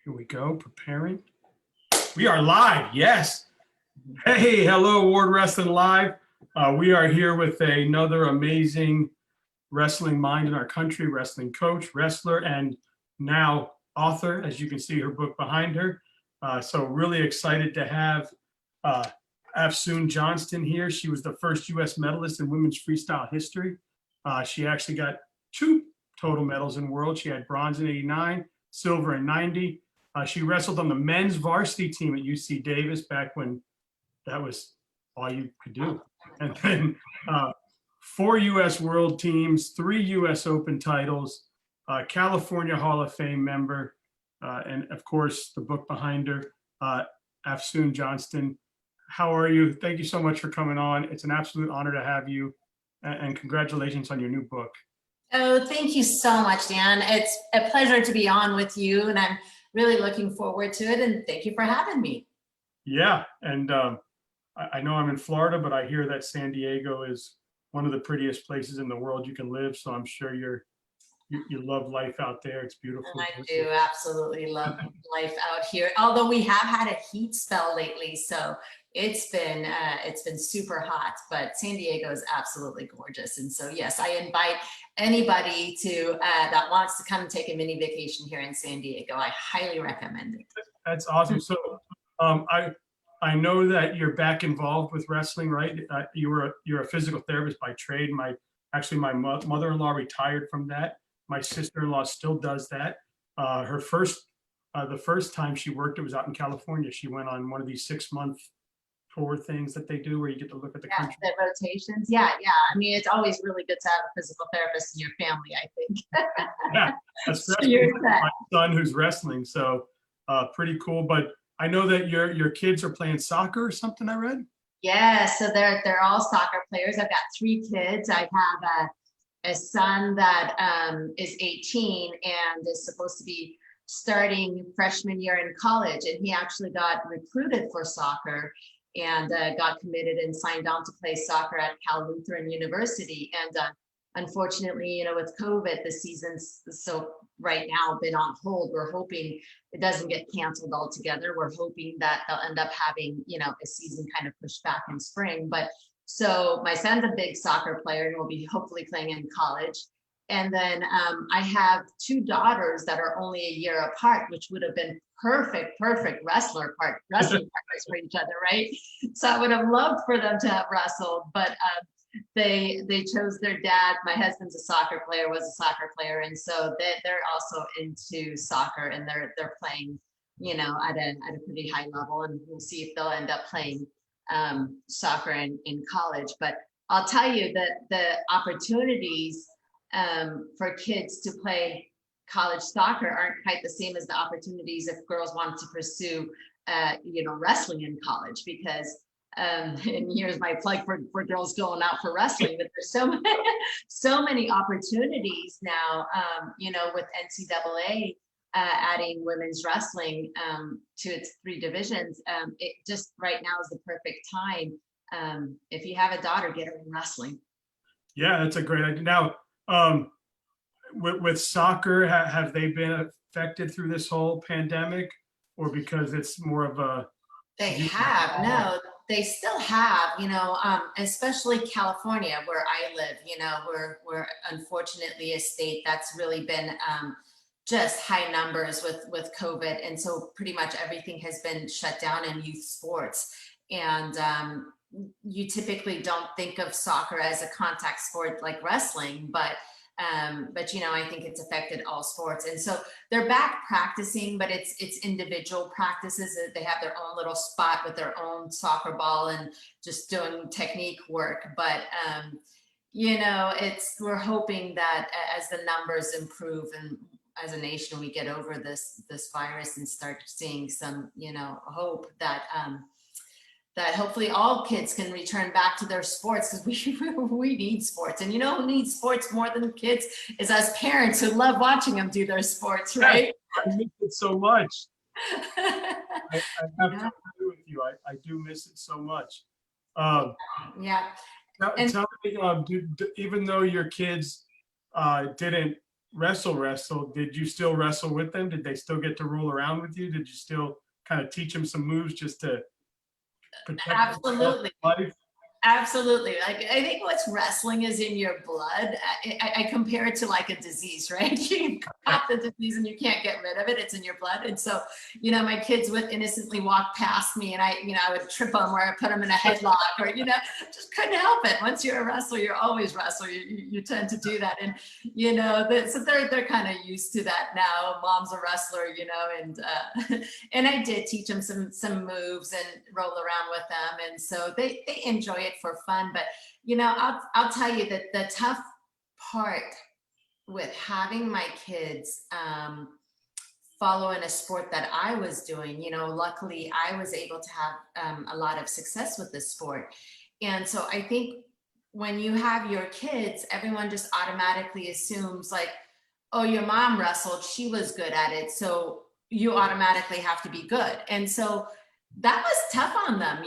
Here we go, preparing. We are live, yes. Hey, hello, Ward Wrestling Live. We are here with another amazing wrestling mind in our country, wrestling coach, wrestler, and now author, as you can see her book behind her. So really excited to have Afsoon Johnston here. She was the first U.S. medalist in women's freestyle history. She actually got 2 total medals in world. She had bronze in 89, silver in 90. She wrestled on the men's varsity team at UC Davis back when that was all you could do. And then 4 U.S. world teams, 3 U.S. Open titles, California Hall of Fame member, and of course, the book behind her, Afsoon Johnston. How are you? Thank you so much for coming on. It's an absolute honor to have you, and congratulations on your new book. Oh, thank you so much, Dan. It's a pleasure to be on with you, and I'm really looking forward to it, and thank you for having me. Yeah, and I know I'm in Florida, but I hear that San Diego is one of the prettiest places in the world you can live, so I'm sure you love life out there. It's beautiful. And I do absolutely love life out here, although we have had a heat spell lately, so it's been super hot, but San Diego is absolutely gorgeous. And so yes, I invite anybody to that wants to come and take a mini vacation here in San Diego. I highly recommend it. That's awesome. So I know that you're back involved with wrestling, right? You're a physical therapist by trade. My mother-in-law retired from that. My sister-in-law still does that. The first time she worked, it was out in California. She went on one of these 6-month tour things that they do where you get to look at the country. The rotations. Yeah. I mean, it's always really good to have a physical therapist in your family, I think. Yeah, especially my son who's wrestling. So pretty cool. But I know that your kids are playing soccer or something, I read. Yeah, so they're all soccer players. I've got 3 kids. I have a son that is 18 and is supposed to be starting freshman year in college, and he actually got recruited for soccer and got committed and signed on to play soccer at Cal Lutheran University. And unfortunately, with COVID, the season's so right now been on hold. We're hoping it doesn't get canceled altogether. We're hoping that they'll end up having, a season kind of pushed back in spring. But so my son's a big soccer player and will be hopefully playing in college. And then I have 2 daughters that are only a year apart, which would have been perfect wrestling partners for each other, right? So I would have loved for them to have wrestled, but they chose their dad. My husband's was a soccer player, and so they're also into soccer, and they're playing, at a pretty high level, and we'll see if they'll end up playing soccer in college. But I'll tell you that the opportunities for kids to play college soccer aren't quite the same as the opportunities if girls want to pursue wrestling in college, because and here's my plug for girls going out for wrestling, but there's so many opportunities now, with NCAA adding women's wrestling to its 3 divisions. It just right now is the perfect time. If you have a daughter, get her in wrestling. Yeah, that's a great idea. Now, with soccer, have they been affected through this whole pandemic, or because it's more of a? They have. No, they still have, especially California where I live, we're unfortunately a state that's really been just high numbers with COVID. And so pretty much everything has been shut down in youth sports. And you typically don't think of soccer as a contact sport like wrestling, but I think it's affected all sports. And so they're back practicing, but it's individual practices. They have their own little spot with their own soccer ball and just doing technique work. But we're hoping that as the numbers improve and as a nation we get over this virus and start seeing some hope that that hopefully all kids can return back to their sports, because we need sports. And who needs sports more than kids is us parents who love watching them do their sports, right? I miss it so much. I have to agree with you. I do miss it so much. Yeah. Tell me, even though your kids didn't wrestle, did you still wrestle with them? Did they still get to roll around with you? Did you still kind of teach them some moves just to protect Absolutely. life? Absolutely. Like, I think what's wrestling is in your blood. I compare it to like a disease, right? You got the disease and you can't get rid of it. It's in your blood. And so, you know, my kids would innocently walk past me and I would trip them or I put them in a headlock or, just couldn't help it. Once you're a wrestler, you're always wrestler. You tend to do that. And, so they're kind of used to that now. Mom's a wrestler, and I did teach them some moves and roll around with them. And so they enjoy it for fun. But I'll tell you that the tough part with having my kids follow in a sport that I was doing, luckily I was able to have a lot of success with this sport. And so I think when you have your kids, everyone just automatically assumes like, oh, your mom wrestled, she was good at it, so you automatically have to be good. And so that was tough on them,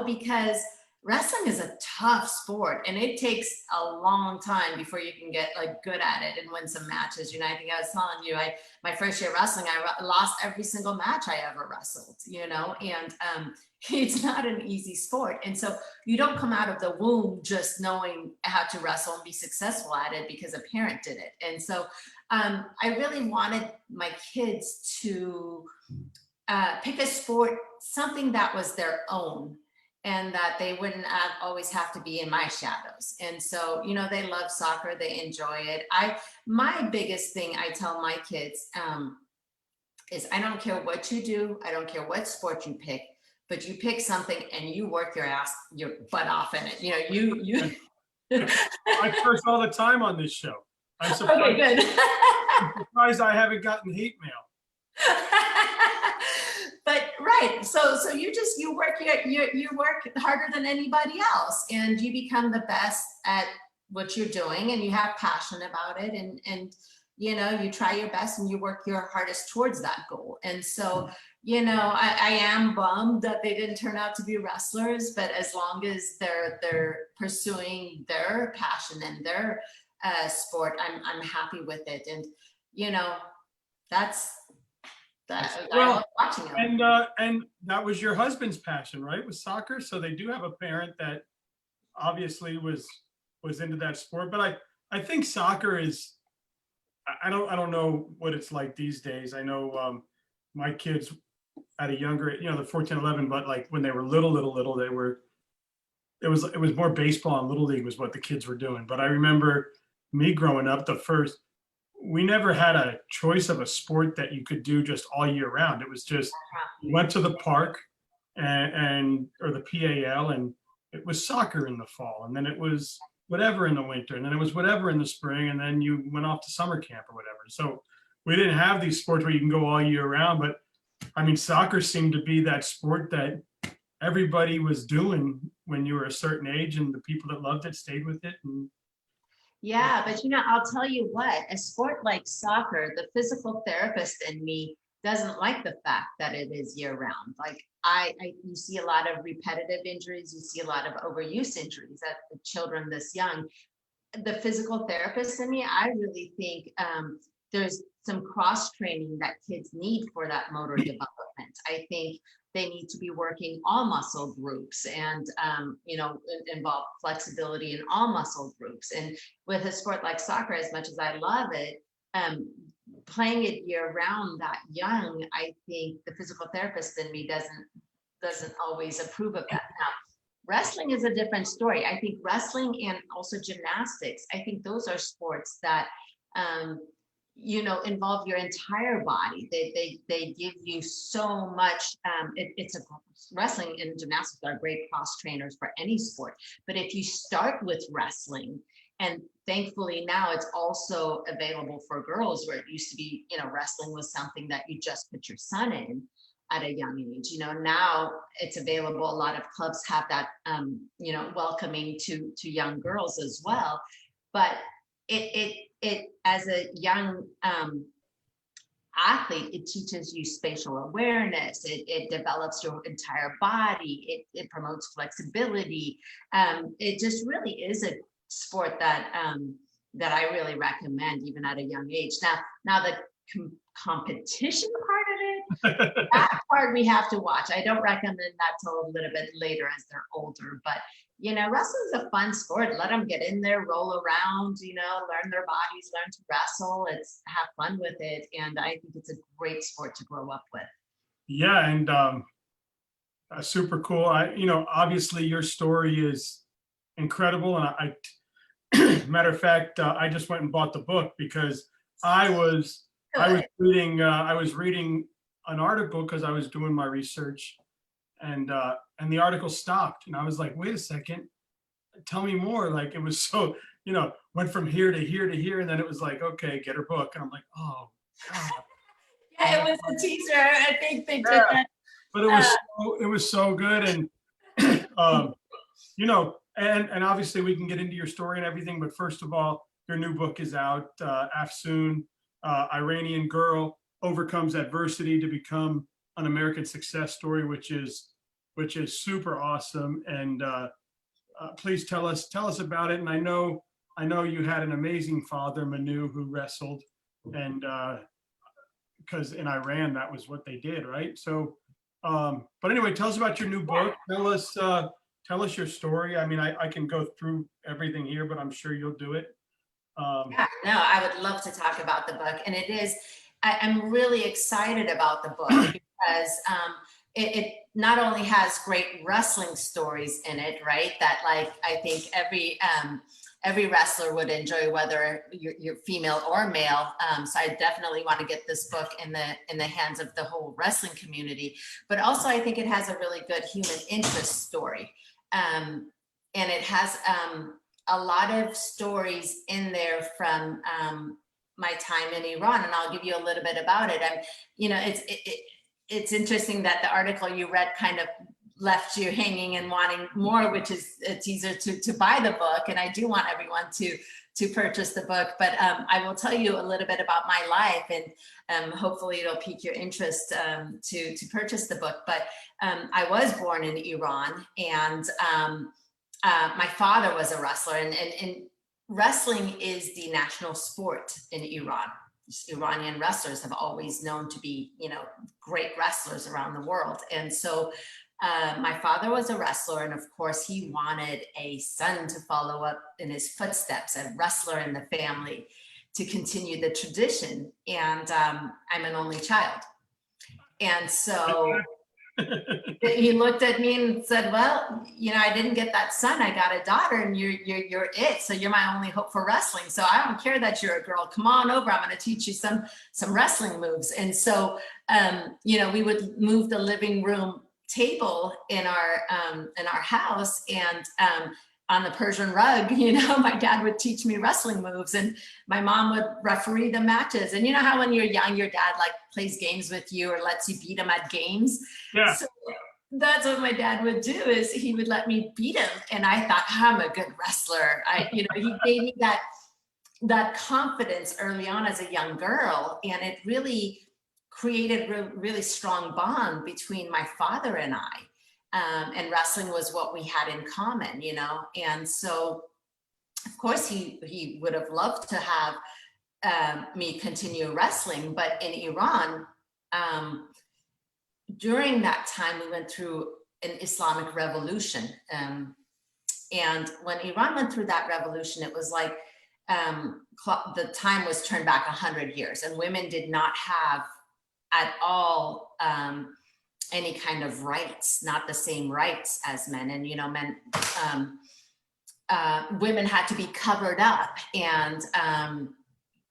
because wrestling is a tough sport and it takes a long time before you can get like good at it and win some matches. I think I was telling you, my first year wrestling, I lost every single match I ever wrestled, and it's not an easy sport. And so you don't come out of the womb just knowing how to wrestle and be successful at it because a parent did it. And so I really wanted my kids to pick a sport, something that was their own, and that they wouldn't always have to be in my shadows. And so, they love soccer, they enjoy it. My biggest thing I tell my kids is I don't care what you do, I don't care what sport you pick, but you pick something and you work your butt off in it. You I curse all the time on this show. I'm surprised, okay, good. I'm surprised I haven't gotten hate mail. But right, so you work harder than anybody else, and you become the best at what you're doing, and you have passion about it, and you try your best and you work your hardest towards that goal. And so I am bummed that they didn't turn out to be wrestlers, but as long as they're pursuing their passion and their sport, I'm happy with it. And that's that. I love watching them. And that was your husband's passion, right? Was soccer. So they do have a parent that obviously was into that sport. But I think soccer is, I don't know what it's like these days. I know my kids at a younger, the 14, 11, but like when they were little, it was more baseball and little league was what the kids were doing. But I remember me growing up, we never had a choice of a sport that you could do just all year round. It was just, you went to the park or the PAL, and it was soccer in the fall. And then it was whatever in the winter. And then it was whatever in the spring. And then you went off to summer camp or whatever. So we didn't have these sports where you can go all year round. But I mean, soccer seemed to be that sport that everybody was doing when you were a certain age, and the people that loved it stayed with it. And yeah, but I'll tell you what, a sport like soccer, the physical therapist in me doesn't like the fact that it is year round. Like you see a lot of repetitive injuries, you see a lot of overuse injuries at the children this young. The physical therapist in me, I really think there's some cross training that kids need for that motor development. I think they need to be working all muscle groups and, involve flexibility in all muscle groups. And with a sport like soccer, as much as I love it, playing it year round that young, I think the physical therapist in me doesn't always approve of that. Now, wrestling is a different story. I think wrestling and also gymnastics, I think those are sports that, involve your entire body. They give you so much. Wrestling and gymnastics are great cross trainers for any sport. But if you start with wrestling, and thankfully now it's also available for girls, where it used to be, wrestling was something that you just put your son in at a young age. Now it's available. A lot of clubs have that, welcoming to young girls as well. But it as a young athlete, it teaches you spatial awareness. It develops your entire body. It promotes flexibility. It just really is a sport that that I really recommend even at a young age. Now the competition part of it, that part we have to watch. I don't recommend that till a little bit later as they're older, but you know, wrestling's a fun sport. Let them get in there, roll around, you know, learn their bodies, learn to wrestle. Have fun with it. And I think it's a great sport to grow up with. Yeah, and super cool. You know, obviously your story is incredible, and matter of fact, I just went and bought the book because I was reading an article because I was doing my research, and the article stopped, and I was like, wait a second, tell me more. Like, it was so, you know, went from here to here to here, and then it was like, okay, get her book, and I'm like, oh God. Yeah, it was a teaser. I think they did that. But it was so good, and you know, and obviously we can get into your story and everything, but first of all, your new book is out, Afsoon, Iranian girl overcomes adversity to become an American success story, which is super awesome. And please tell us about it. And I know you had an amazing father, Manu, who wrestled, and because in Iran that was what they did, right? So, but anyway, tell us about your new book. Tell us your story. I mean, I can go through everything here, but I'm sure you'll do it. Yeah, no, I would love to talk about the book. And I'm really excited about the book because it not only has great wrestling stories in it, right? That, like, I think every wrestler would enjoy, whether you're female or male. So I definitely want to get this book in the hands of the whole wrestling community. But also, I think it has a really good human interest story. And it has a lot of stories in there from my time in Iran, and I'll give you a little bit about it. You know, it's interesting that the article you read kind of left you hanging and wanting more, which is a teaser to buy the book. And I do want everyone to purchase the book, but I will tell you a little bit about my life, and hopefully it'll pique your interest to purchase the book. But I was born in Iran, and my father was a wrestler, and wrestling is the national sport in Iran. Iranian wrestlers have always known to be, you know, great wrestlers around the world. And so my father was a wrestler, and of course he wanted a son to follow up in his footsteps, a wrestler in the family, to continue the tradition. And I'm an only child. And so he looked at me and said, well, you know, I didn't get that son, I got a daughter, and you're it. So you're my only hope for wrestling. So I don't care that you're a girl, come on over, I'm going to teach you some wrestling moves. And so, you know, we would move the living room table in our house, and on the Persian rug, you know, my dad would teach me wrestling moves, and my mom would referee the matches. And you know how when you're young, your dad like plays games with you or lets you beat him at games? Yeah. So that's what my dad would do, is he would let me beat him. And I thought, I'm a good wrestler. You know, he gave me that confidence early on as a young girl. And it really created a really strong bond between my father and I. And wrestling was what we had in common, you know? And so, of course, he would have loved to have me continue wrestling, but in Iran, during that time, we went through an Islamic revolution. And when Iran went through that revolution, it was like the time was turned back 100 years, and women did not have at all any kind of rights, not the same rights as men. And, you know, women had to be covered up. And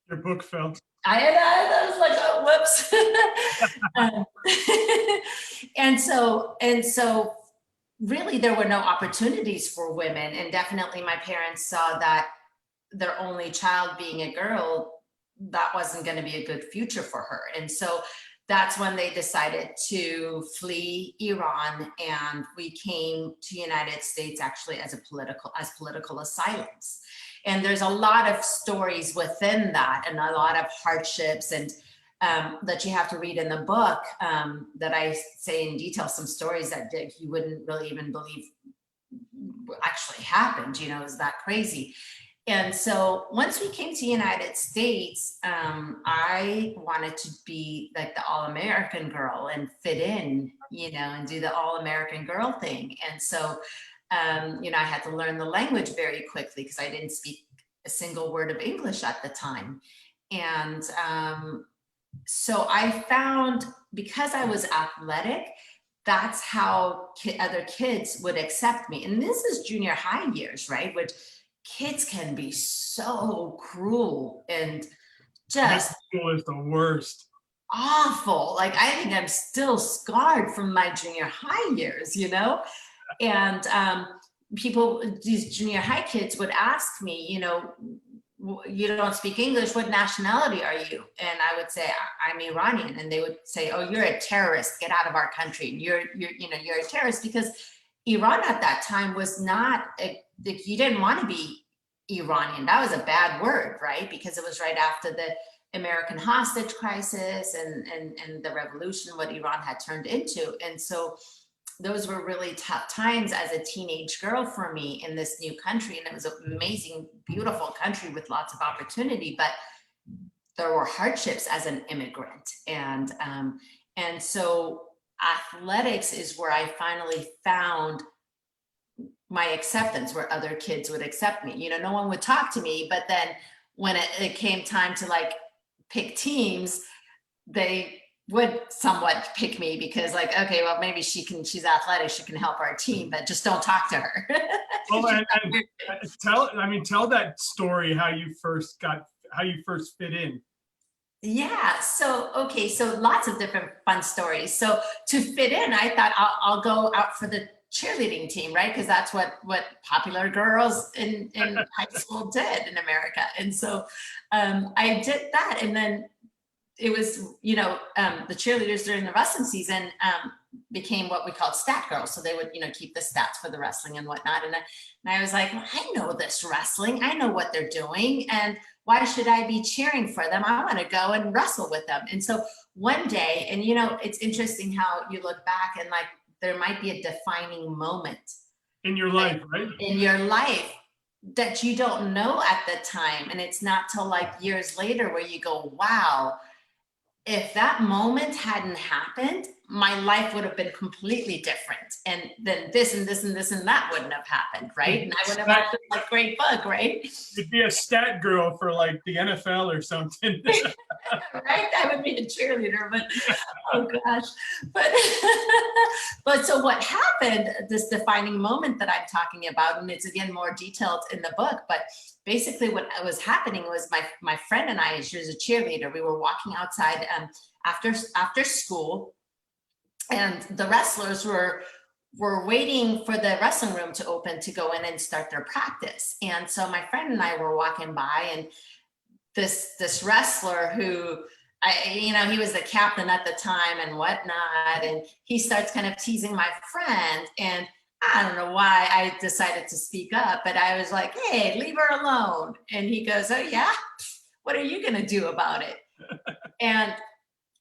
your book fell. I was like, oh, whoops. And so really there were no opportunities for women. And definitely my parents saw that their only child being a girl, that wasn't going to be a good future for her. And so that's when they decided to flee Iran, and we came to the United States actually as political asylums. And there's a lot of stories within that, and a lot of hardships, and that you have to read in the book, that I say in detail some stories that you wouldn't really even believe actually happened. You know, it was that crazy. And so once we came to the United States, I wanted to be like the all-American girl and fit in, and do the all-American girl thing. And so, I had to learn the language very quickly because I didn't speak a single word of English at the time. And so I found, because I was athletic, that's how other kids would accept me. And this is junior high years, right? Which kids can be so cruel and just School is the worst. awful. Like, I think I'm still scarred from my junior high years, and these junior high kids would ask me, you don't speak English, what nationality are you? And I would say, I'm Iranian. And they would say, oh, you're a terrorist, get out of our country. You're a terrorist, because Iran at that time was not, you didn't want to be Iranian. That was a bad word, right? Because it was right after the American hostage crisis and the revolution, what Iran had turned into. And so those were really tough times as a teenage girl for me in this new country. And it was an amazing, beautiful country with lots of opportunity, but there were hardships as an immigrant. And so athletics is where I finally found my acceptance, where other kids would accept me. No one would talk to me, but then when it came time to like pick teams, they would somewhat pick me, because like, okay, well, maybe she's athletic, she can help our team, but just don't talk to her. Well, and tell that story, how you first fit in. Yeah. So lots of different fun stories. So to fit in, I thought I'll go out for the cheerleading team, right? Because that's what popular girls in high school did in America. And so I did that. And then it was, the cheerleaders during the wrestling season became what we called stat girls. So they would, keep the stats for the wrestling and whatnot. And I was like, well, I know this wrestling. I know what they're doing. And why should I be cheering for them? I want to go and wrestle with them. And so one day, and it's interesting how you look back and like, there might be a defining moment in your life, right? In your life that you don't know at the time. And it's not till like years later where you go, wow, if that moment hadn't happened, my life would have been completely different. And then this and this and this and that wouldn't have happened, right? And I would have had this like great book, right? You'd be a stat girl for like the NFL or something. Right? I would be a cheerleader, but oh gosh. But so what happened, this defining moment that I'm talking about, and it's again more detailed in the book, but basically what was happening was my friend and I, she was a cheerleader, we were walking outside after school, and the wrestlers were waiting for the wrestling room to open to go in and start their practice. And so my friend and I were walking by, and this wrestler who, he was the captain at the time and whatnot, and he starts kind of teasing my friend, and I don't know why I decided to speak up, but I was like, hey, leave her alone. And he goes, oh yeah? What are you gonna do about it? And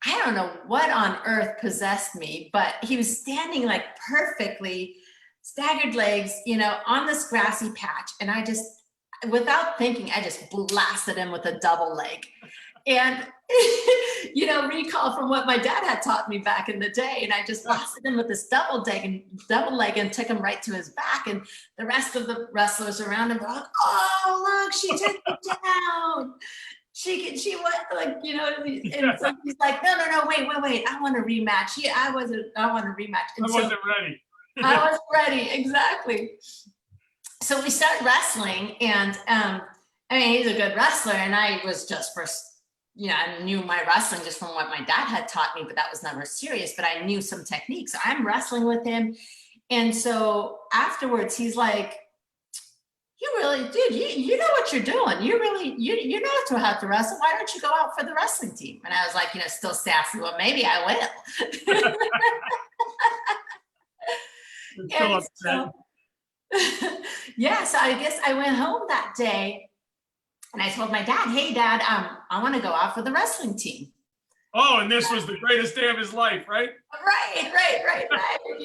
I don't know what on earth possessed me, but he was standing like perfectly, staggered legs, on this grassy patch. And I just, without thinking, I just blasted him with a double leg. And, recall from what my dad had taught me back in the day. And I just blasted him with this double leg and took him right to his back. And the rest of the wrestlers around him were like, oh, look, she took him down. She went like, and so he's like, no, wait. I want a rematch. Yeah, I want a rematch. And I wasn't ready. I wasn't ready. Exactly. So we started wrestling, and he's a good wrestler. And I was just I knew my wrestling just from what my dad had taught me, but that was never serious, but I knew some techniques. So I'm wrestling with him. And so afterwards he's like, you really, dude, you know what you're doing. You really, you know how to wrestle. Why don't you go out for the wrestling team? And I was like, still sassy. Well, maybe I will. So I guess I went home that day and I told my dad, hey dad, I want to go out for the wrestling team. Oh, and this was the greatest day of his life, right? Right.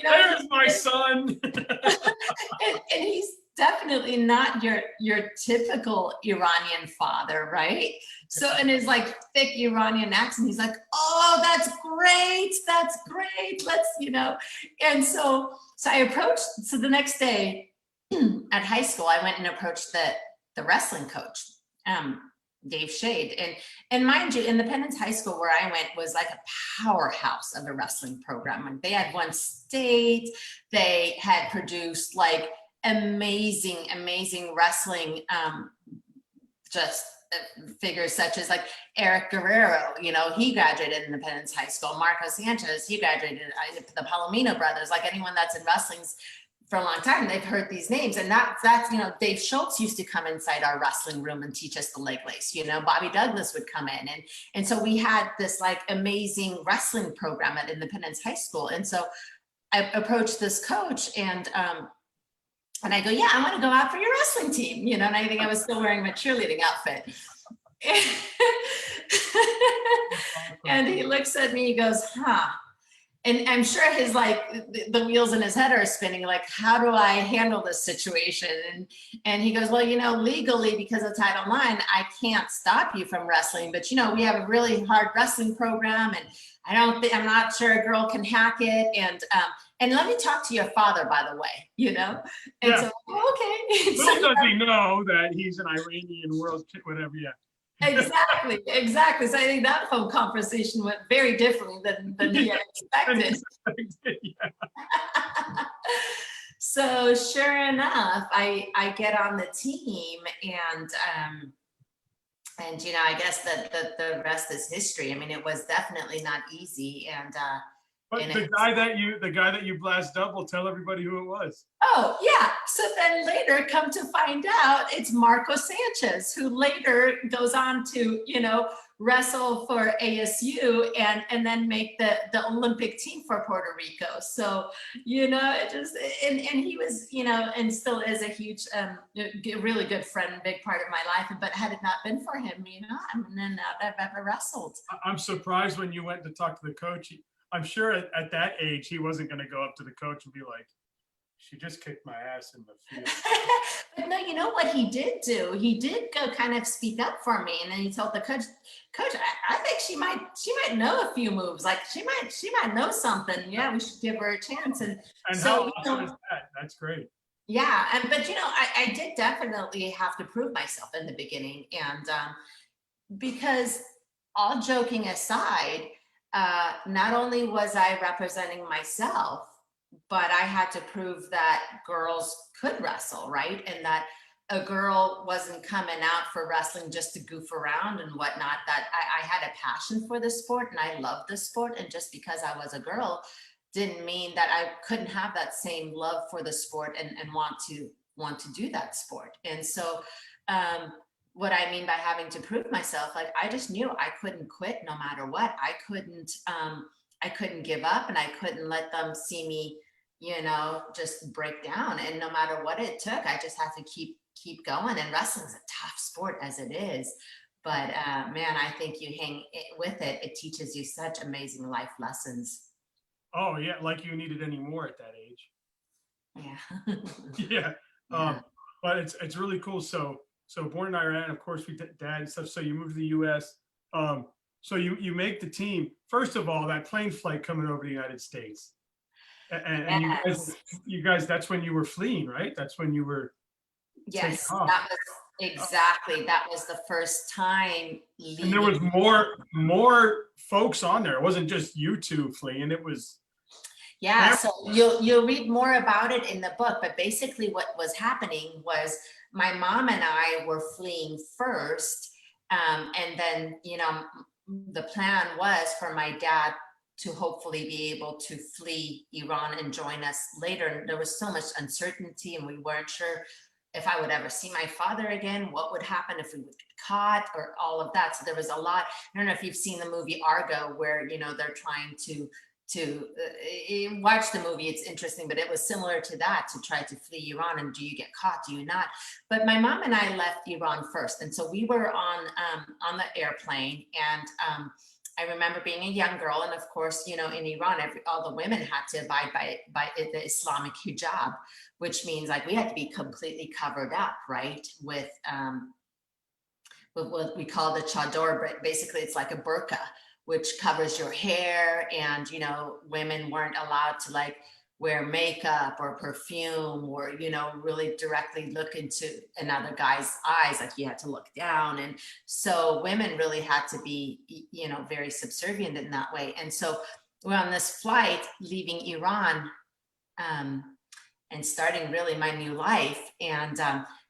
There's my son. and definitely not your typical Iranian father, right? So in his like thick Iranian accent, he's like, oh, that's great. That's great. Let's, and so I approached, so the next day at high school, I went and approached the wrestling coach, Dave Shade. And mind you, Independence High School where I went was like a powerhouse of a wrestling program. Like they had won state, they had produced like amazing wrestling, just figures such as like Eric Guerrero, he graduated Independence High School. Marco Sanchez, he graduated the Palomino brothers. Like anyone that's in wrestling's for a long time, they've heard these names. And that's Dave Schultz used to come inside our wrestling room and teach us the leg lace. Bobby Douglas would come in, and so we had this like amazing wrestling program at Independence High School. And so I approached this coach and I go, yeah, I want to go out for your wrestling team, and I think I was still wearing my cheerleading outfit. And he looks at me, he goes, huh. And I'm sure his the wheels in his head are spinning, like, how do I handle this situation? And he goes, well, legally, because of Title IX, I can't stop you from wrestling, but we have a really hard wrestling program, and I'm not sure a girl can hack it. And let me talk to your father, by the way, And Yeah. so, okay. Little does he know that he's an Iranian world, whatever, yeah. Exactly. So I think that phone conversation went very differently than he had expected. Yeah. So sure enough, I get on the team and I guess that the rest is history. I mean, it was definitely not easy. But the guy that you blast up, will tell everybody who it was. Oh, yeah. So then later, come to find out, it's Marco Sanchez, who later goes on to, wrestle for ASU and then make the Olympic team for Puerto Rico. So, it just, and he was, and still is a huge, really good friend, big part of my life. But had it not been for him, I wouldn't have ever wrestled. I'm surprised when you went to talk to the coach. I'm sure at that age, he wasn't going to go up to the coach and be like, she just kicked my ass in the field. But no, you know what he did do? He did go kind of speak up for me. And then he told the coach, I think she might know a few moves. Like she might know something. Yeah, we should give her a chance. And so, how awesome is that? That's great. Yeah. But I did definitely have to prove myself in the beginning. And because all joking aside, not only was I representing myself, but I had to prove that girls could wrestle, right? And that a girl wasn't coming out for wrestling just to goof around and whatnot, that I had a passion for the sport and I loved the sport. And just because I was a girl didn't mean that I couldn't have that same love for the sport and want to do that sport. And so, what I mean by having to prove myself, like I just knew I couldn't quit no matter what. I couldn't give up, and I couldn't let them see me, just break down. And no matter what it took, I just had to keep going. And wrestling's a tough sport as it is. But man, I think you hang with it. It teaches you such amazing life lessons. Oh yeah, like you needed any more at that age. Yeah. Yeah. But it's really cool. So born in Iran, of course, we dad and stuff. So you moved to the U.S. So you make the team. First of all, that plane flight coming over the United States, and Yes. you guys, that's when you were fleeing, right? That's when you were. Yes, that was exactly. That was the first time. And there was more folks on there. It wasn't just you two fleeing. It was. Yeah, so you'll read more about it in the book. But basically, what was happening was my mom and I were fleeing first, and then the plan was for my dad to hopefully be able to flee Iran and join us later. And there was so much uncertainty, and we weren't sure if I would ever see my father again, what would happen if we would get caught, or all of that. So there was a lot. I don't know if you've seen the movie Argo, where they're trying to watch the movie. It's interesting, but it was similar to that, to try to flee Iran. And do you get caught? Do you not? But my mom and I left Iran first. And so we were on the airplane, and I remember being a young girl, and of course, in Iran, all the women had to abide by the Islamic hijab, which means like we had to be completely covered up, right? With what we call the chador, but basically it's like a burqa, which covers your hair, and women weren't allowed to like wear makeup or perfume or really directly look into another guy's eyes, like you had to look down. And so women really had to be very subservient in that way. And so we're on this flight leaving Iran, and starting really my new life. And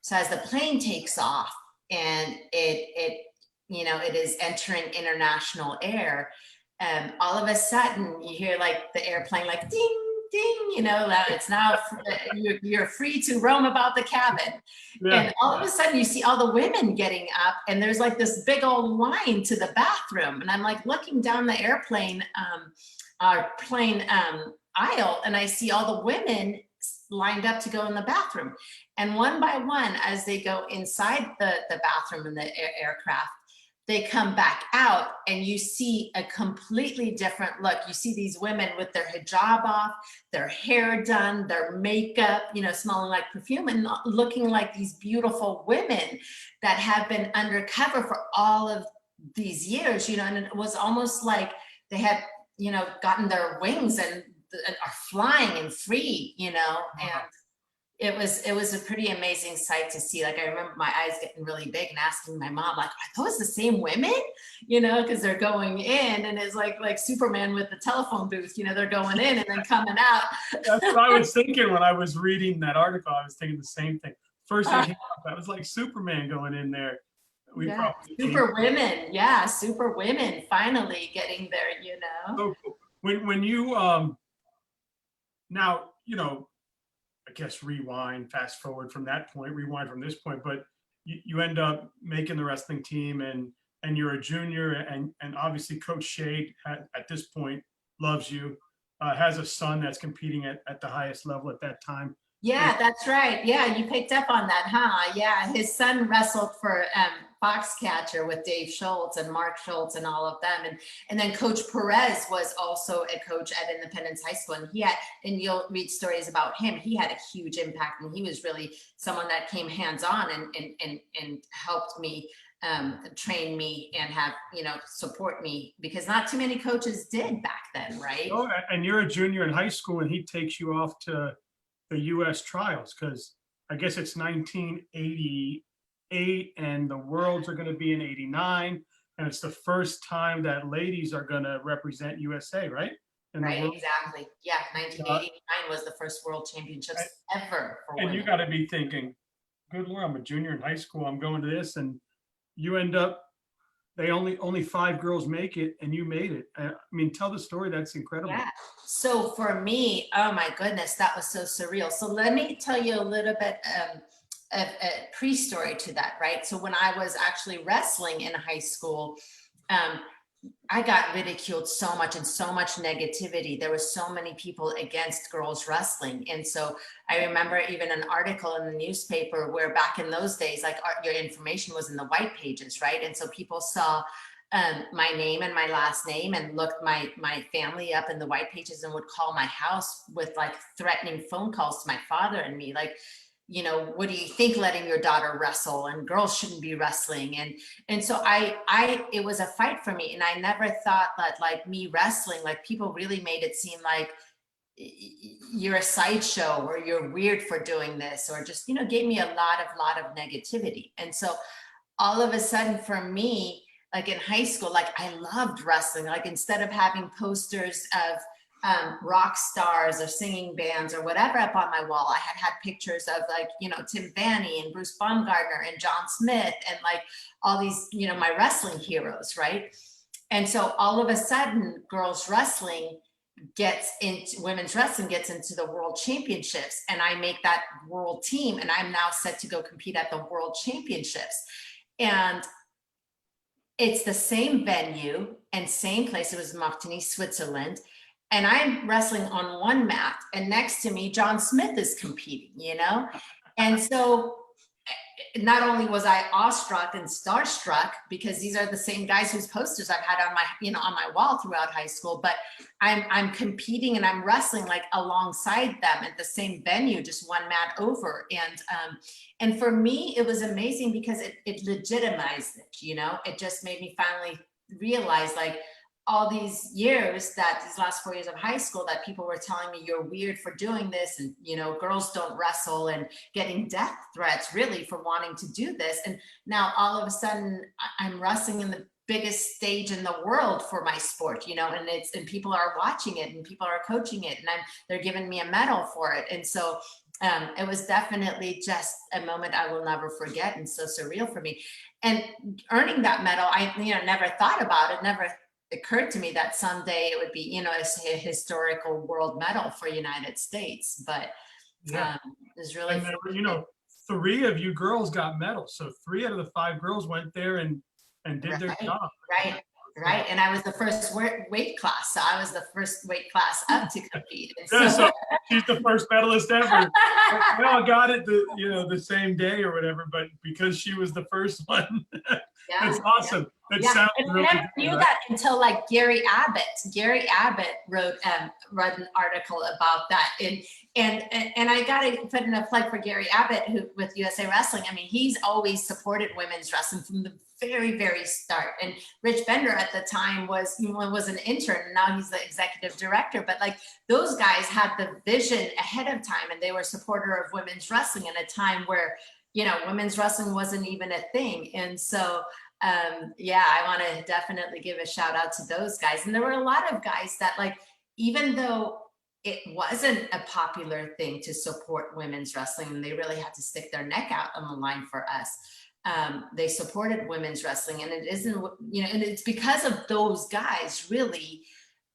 so as the plane takes off and it is entering international air, all of a sudden you hear like the airplane like ding ding, it's now you're free to roam about the cabin. Yeah. And all of a sudden you see all the women getting up, and there's like this big old line to the bathroom, and I'm like looking down the airplane aisle, and I see all the women lined up to go in the bathroom. And one by one, as they go inside the bathroom in the aircraft, they come back out, and you see a completely different look. You see these women with their hijab off, their hair done, their makeup, smelling like perfume, and looking like these beautiful women that have been undercover for all of these years, and it was almost like they had, gotten their wings and are flying and free, and it was a pretty amazing sight to see. Like I remember my eyes getting really big and asking my mom, like, are those the same women? Because they're going in, and it's like Superman with the telephone booth, they're going in and then coming out. That's what I was thinking when I was reading that article. I was thinking the same thing. First thing that was like Superman going in there. Super women finally getting there, So when you now, I guess fast forward from that point, rewind from this point, but you end up making the wrestling team, and you're a junior, and obviously Coach Shade at this point loves you, has a son that's competing at the highest level at that time. Yeah, that's right. Yeah, you picked up on that, huh? Yeah, his son wrestled for Foxcatcher with Dave Schultz and Mark Schultz and all of them. And then Coach Perez was also a coach at Independence High School. And you'll read stories about him. He had a huge impact, and he was really someone that came hands-on and helped me, train me, and have, support me, because not too many coaches did back then, right? Oh, and you're a junior in high school, and he takes you off to the U.S. trials, because I guess it's 1988 and the Worlds are going to be in 89, and it's the first time that ladies are going to represent USA, right? Right, exactly. Yeah, 1989 was the first World Championships ever for women. And you got to be thinking, good Lord, I'm a junior in high school, I'm going to this, and you end up, they only 5 girls make it, and you made it. I mean, tell the story. That's incredible. Yeah. So for me, oh my goodness, that was so surreal. So let me tell you a little bit of a pre-story to that, right? So when I was actually wrestling in high school, I got ridiculed so much, and so much negativity. There was so many people against girls wrestling. And so I remember even an article in the newspaper where back in those days, like your information was in the white pages, right? And so people saw my name and my last name and looked my family up in the white pages and would call my house with like threatening phone calls to my father and me, like, what do you think letting your daughter wrestle, and girls shouldn't be wrestling. And so it was a fight for me. And I never thought that like me wrestling, like people really made it seem like you're a sideshow or you're weird for doing this, or just, gave me a lot of negativity. And so all of a sudden for me, like in high school, like I loved wrestling. Like instead of having posters of rock stars or singing bands or whatever up on my wall, I had pictures of like, Tim Vanny and Bruce Baumgartner and John Smith and like all these, my wrestling heroes, right? And so all of a sudden, women's wrestling gets into the world championships, and I make that world team, and I'm now set to go compete at the world championships. And it's the same venue and same place. It was Martigny, Switzerland. And I'm wrestling on one mat, and next to me, John Smith is competing, And so not only was I awestruck and starstruck because these are the same guys whose posters I've had on my, on my wall throughout high school, but I'm competing and I'm wrestling like alongside them at the same venue, just one mat over. And for me, it was amazing because it legitimized it, it just made me finally realize, like, all these years, these last 4 years of high school, that people were telling me you're weird for doing this, and girls don't wrestle, and getting death threats really for wanting to do this. And now all of a sudden I'm wrestling in the biggest stage in the world for my sport, and people are watching it and people are coaching it, and they're giving me a medal for it. And so it was definitely just a moment I will never forget, and so surreal for me. And earning that medal, I never thought about it, never occurred to me that someday it would be, a historical world medal for United States. But it's really, and there were, 3 of you girls got medals. So 3 out of the 5 girls went there and did their job. Right. And I was the first weight class. So I was the first weight class up to compete. And So she's the first medalist ever. We all got it the same day or whatever, but because she was the first one, that's awesome. It sounds really I never knew that until like Gary Abbott. Gary Abbott wrote an article about that. And I gotta put in a plug for Gary Abbott, who with USA Wrestling. I mean, he's always supported women's wrestling from the very, very start. And Rich Bender at the time was an intern, and now he's the executive director. But like, those guys had the vision ahead of time, and they were supporter of women's wrestling in a time where women's wrestling wasn't even a thing. And so I want to definitely give a shout out to those guys. And there were a lot of guys that, like, even though it wasn't a popular thing to support women's wrestling, and they really had to stick their neck out on the line for us, they supported women's wrestling. And it isn't, and it's because of those guys really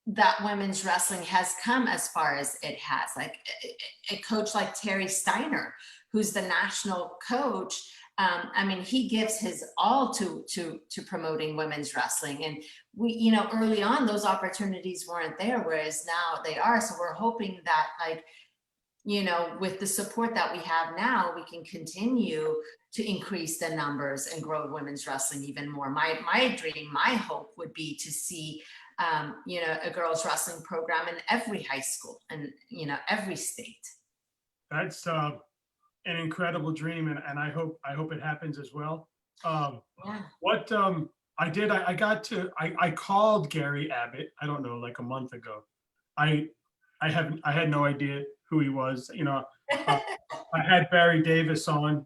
that women's wrestling has come as far as it has. Like a coach like Terry Steiner, who's the national coach. I mean, he gives his all to promoting women's wrestling. And we, early on, those opportunities weren't there, whereas now they are. So we're hoping that, like, with the support that we have now, we can continue to increase the numbers and grow women's wrestling even more. My dream, my hope would be to see, a girls wrestling program in every high school and, every state. That's an incredible dream, and I hope it happens as well. What I did, I called Gary Abbott, I don't know, like a month ago. I had no idea who he was. I had Barry Davis on.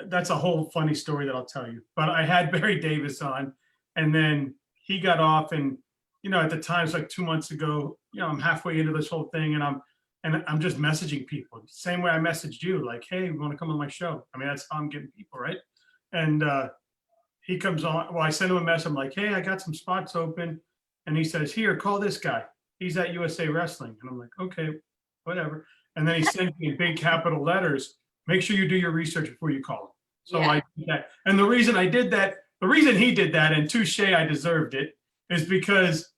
That's a whole funny story that I'll tell you. But I had Barry Davis on, and then he got off, and at the time, it's like 2 months ago. I'm halfway into this whole thing, and I'm just messaging people, same way I messaged you, like, hey, we want to come on my show. I mean, that's how I'm getting people, right? And he comes on. Well, I send him a message. I'm like, hey, I got some spots open. And he says, here, call this guy. He's at USA Wrestling. And I'm like, okay, whatever. And then he sent me in big capital letters, make sure you do your research before you call him. So I did that. And the reason he did that, and touche, I deserved it, is because,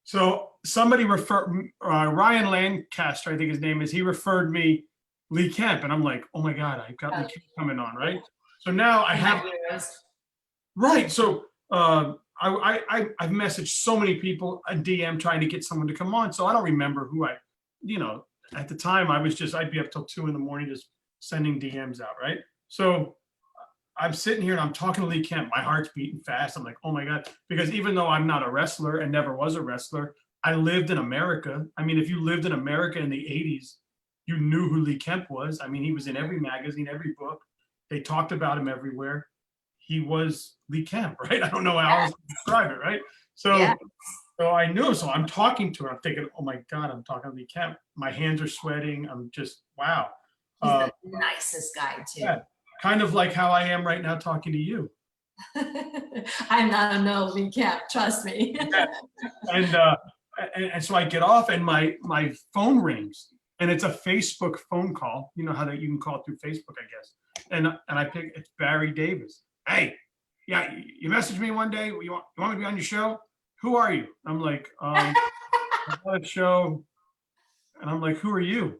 so somebody referred, Ryan Lancaster, I think his name is, he referred me Lee Kemp. And I'm like, oh my God, I've got Lee Kemp coming on, right? So now I have, right. So I've messaged so many people a DM trying to get someone to come on. So I don't remember who at the time I'd be up till 2 a.m. just sending DMs out, right? So I'm sitting here and I'm talking to Lee Kemp. My heart's beating fast. I'm like, oh my God. Because even though I'm not a wrestler and never was a wrestler, I lived in America. I mean, if you lived in America in the 80s, you knew who Lee Kemp was. I mean, he was in every magazine, every book. They talked about him everywhere. He was Lee Kemp, right? I don't know how else to describe it, right? So, so I knew him. So I'm talking to him. I'm thinking, oh my God, I'm talking to Lee Kemp. My hands are sweating. I'm just, wow. He's the nicest guy too. Yeah, kind of like how I am right now talking to you. I'm not no Lee Kemp, trust me. And so I get off and my phone rings, and it's a Facebook phone call. You know how you can call it through Facebook, I guess. And I pick, it's Barry Davis. Hey, yeah, you messaged me one day. You want me to be on your show? Who are you? I'm like, I'm on a show. And I'm like, who are you?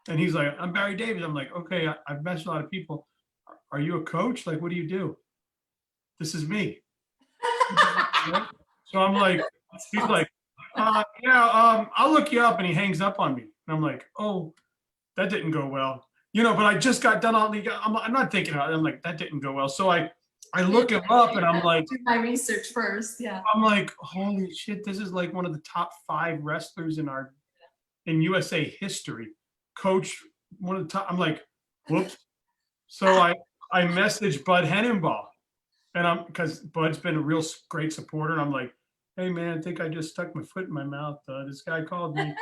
And he's like, I'm Barry Davis. I'm like, okay, I've messaged a lot of people. are you a coach? Like, what do you do? This is me. So I'm like, he's like, yeah, I'll look you up. And he hangs up on me. And I'm like, oh, that didn't go well. But I just got done on I'm not thinking about it. I'm like, that didn't go well. So I look him up and I'm like, do my research first. Yeah. I'm like, holy shit, this is like one of the top 5 wrestlers in USA history. Coach, one of the top. I'm like, whoops. So I messaged Bud Hennenbaugh, and because Bud's been a real great supporter. And I'm like, hey man, I think I just stuck my foot in my mouth. This guy called me,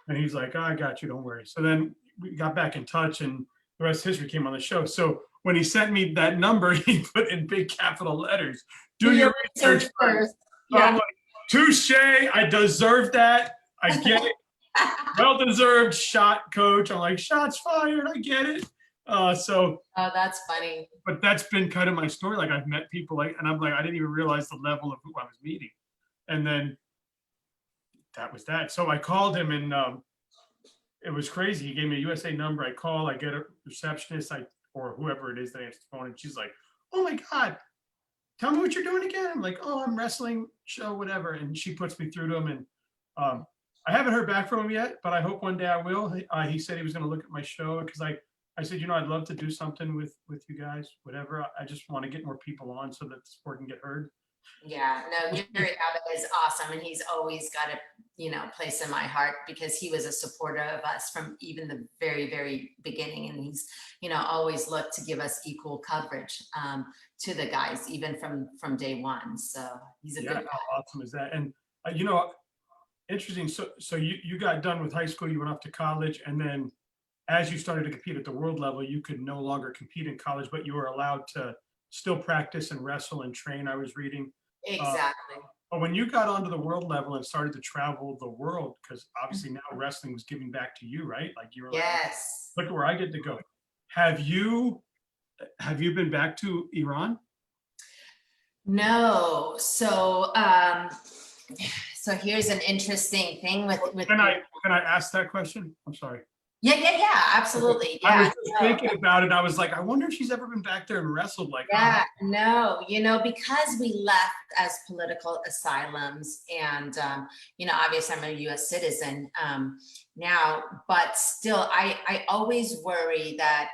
and he's like, oh, I got you, don't worry. So then we got back in touch, and the rest of history came on the show. So when he sent me that number, he put in big capital letters, do your research first. So I'm like, touche, I deserve that. I get it. Well-deserved shot, coach. I'm like, shots fired, I get it. So Oh, that's funny. but that's been kind of my story. Like I've met people and I'm like, I didn't even realize the level of who I was meeting. And then that was that. So I called him and it was crazy. He gave me a USA number. I call, I get a receptionist, or whoever it is that answers the phone, and she's like, oh my God, tell me what you're doing again. I'm like, oh, I'm wrestling show, whatever. And she puts me through to him. And I haven't heard back from him yet, but I hope one day I will. He said he was going to look at my show because I said, I'd love to do something with you guys, whatever. I just want to get more people on so that the sport can get heard. Yeah, no, Gary Abbott is awesome. And he's always got a, place in my heart because he was a supporter of us from even the very, very beginning. And he's, always looked to give us equal coverage to the guys, even from day one. So he's a good guy. How awesome is that? And, interesting. So you got done with high school, you went off to college, and then as you started to compete at the world level, you could no longer compete in college, but you were allowed to still practice and wrestle and train, I was reading. Exactly. But when you got onto the world level and started to travel the world, because obviously now wrestling was giving back to you, right? Like you were yes. Like, look where I get to go. Have you been back to Iran? No. So so here's an interesting thing with Can I ask that question? I'm sorry. Yeah, absolutely. Yeah, I was just thinking about it. I was like, I wonder if she's ever been back there and wrestled like that. No, because we left as political asylums and, obviously I'm a US citizen now, but still I always worry that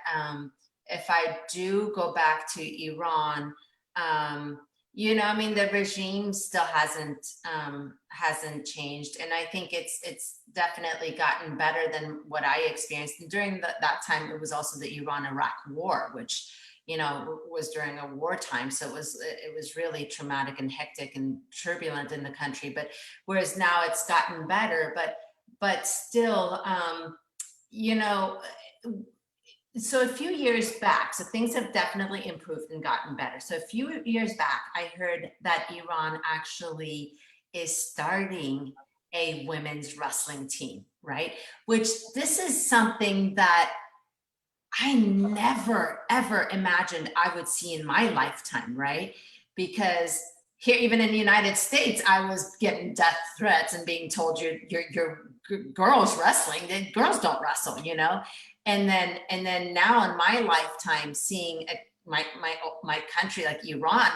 if I do go back to Iran, the regime still hasn't changed, and I think it's definitely gotten better than what I experienced. And during that time, it was also the Iran-Iraq War, which was during a wartime, so it was really traumatic and hectic and turbulent in the country. But whereas now it's gotten better, but still, so a few years back, so things have definitely improved and gotten better. So a few years back, I heard that Iran actually is starting a women's wrestling team, right? Which this is something that I never, ever imagined I would see in my lifetime, right? Because here, even in the United States, I was getting death threats and being told you're girls wrestling, girls don't wrestle, And then now in my lifetime, seeing my country like Iran,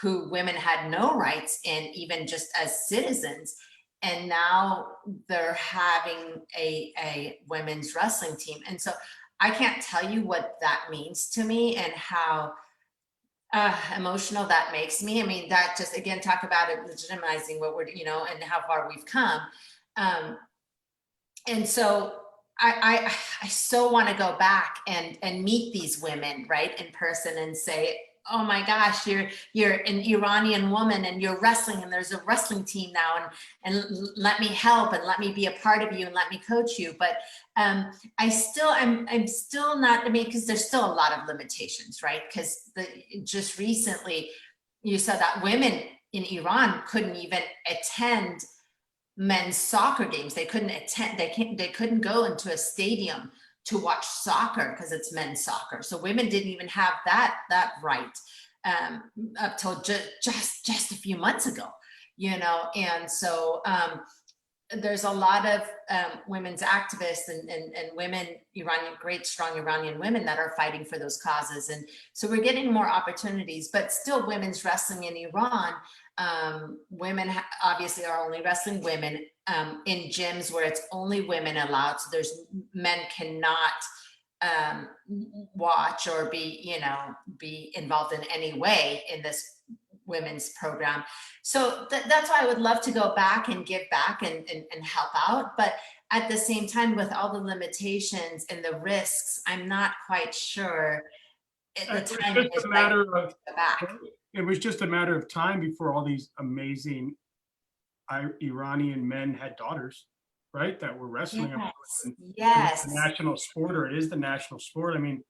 who women had no rights in, even just as citizens, and now they're having a women's wrestling team. And so I can't tell you what that means to me and how emotional that makes me. I mean, that just, again, talk about it legitimizing what we're, and how far we've come. And so I so want to go back and meet these women, right, in person and say, oh my gosh, you're an Iranian woman and you're wrestling and there's a wrestling team now and let me help and let me be a part of you and let me coach you. But I'm still not, because there's still a lot of limitations, right? Because just recently you saw that women in Iran couldn't even attend men's soccer games. They couldn't attend, they couldn't go into a stadium to watch soccer because it's men's soccer. So women didn't even have that right up till just a few months ago, and so there's a lot of women's activists and women, great, strong Iranian women that are fighting for those causes. And so we're getting more opportunities, but still women's wrestling in Iran, women obviously are only wrestling women in gyms where it's only women allowed. So men cannot watch or be involved in any way in this women's program. So that's why I would love to go back and give back and help out. But at the same time, with all the limitations and the risks, I'm not quite sure the timing is right to go back. It was just a matter of time before all these amazing Iranian men had daughters, right? That were wrestling. Yes. The national sport, or it is the national sport. I mean,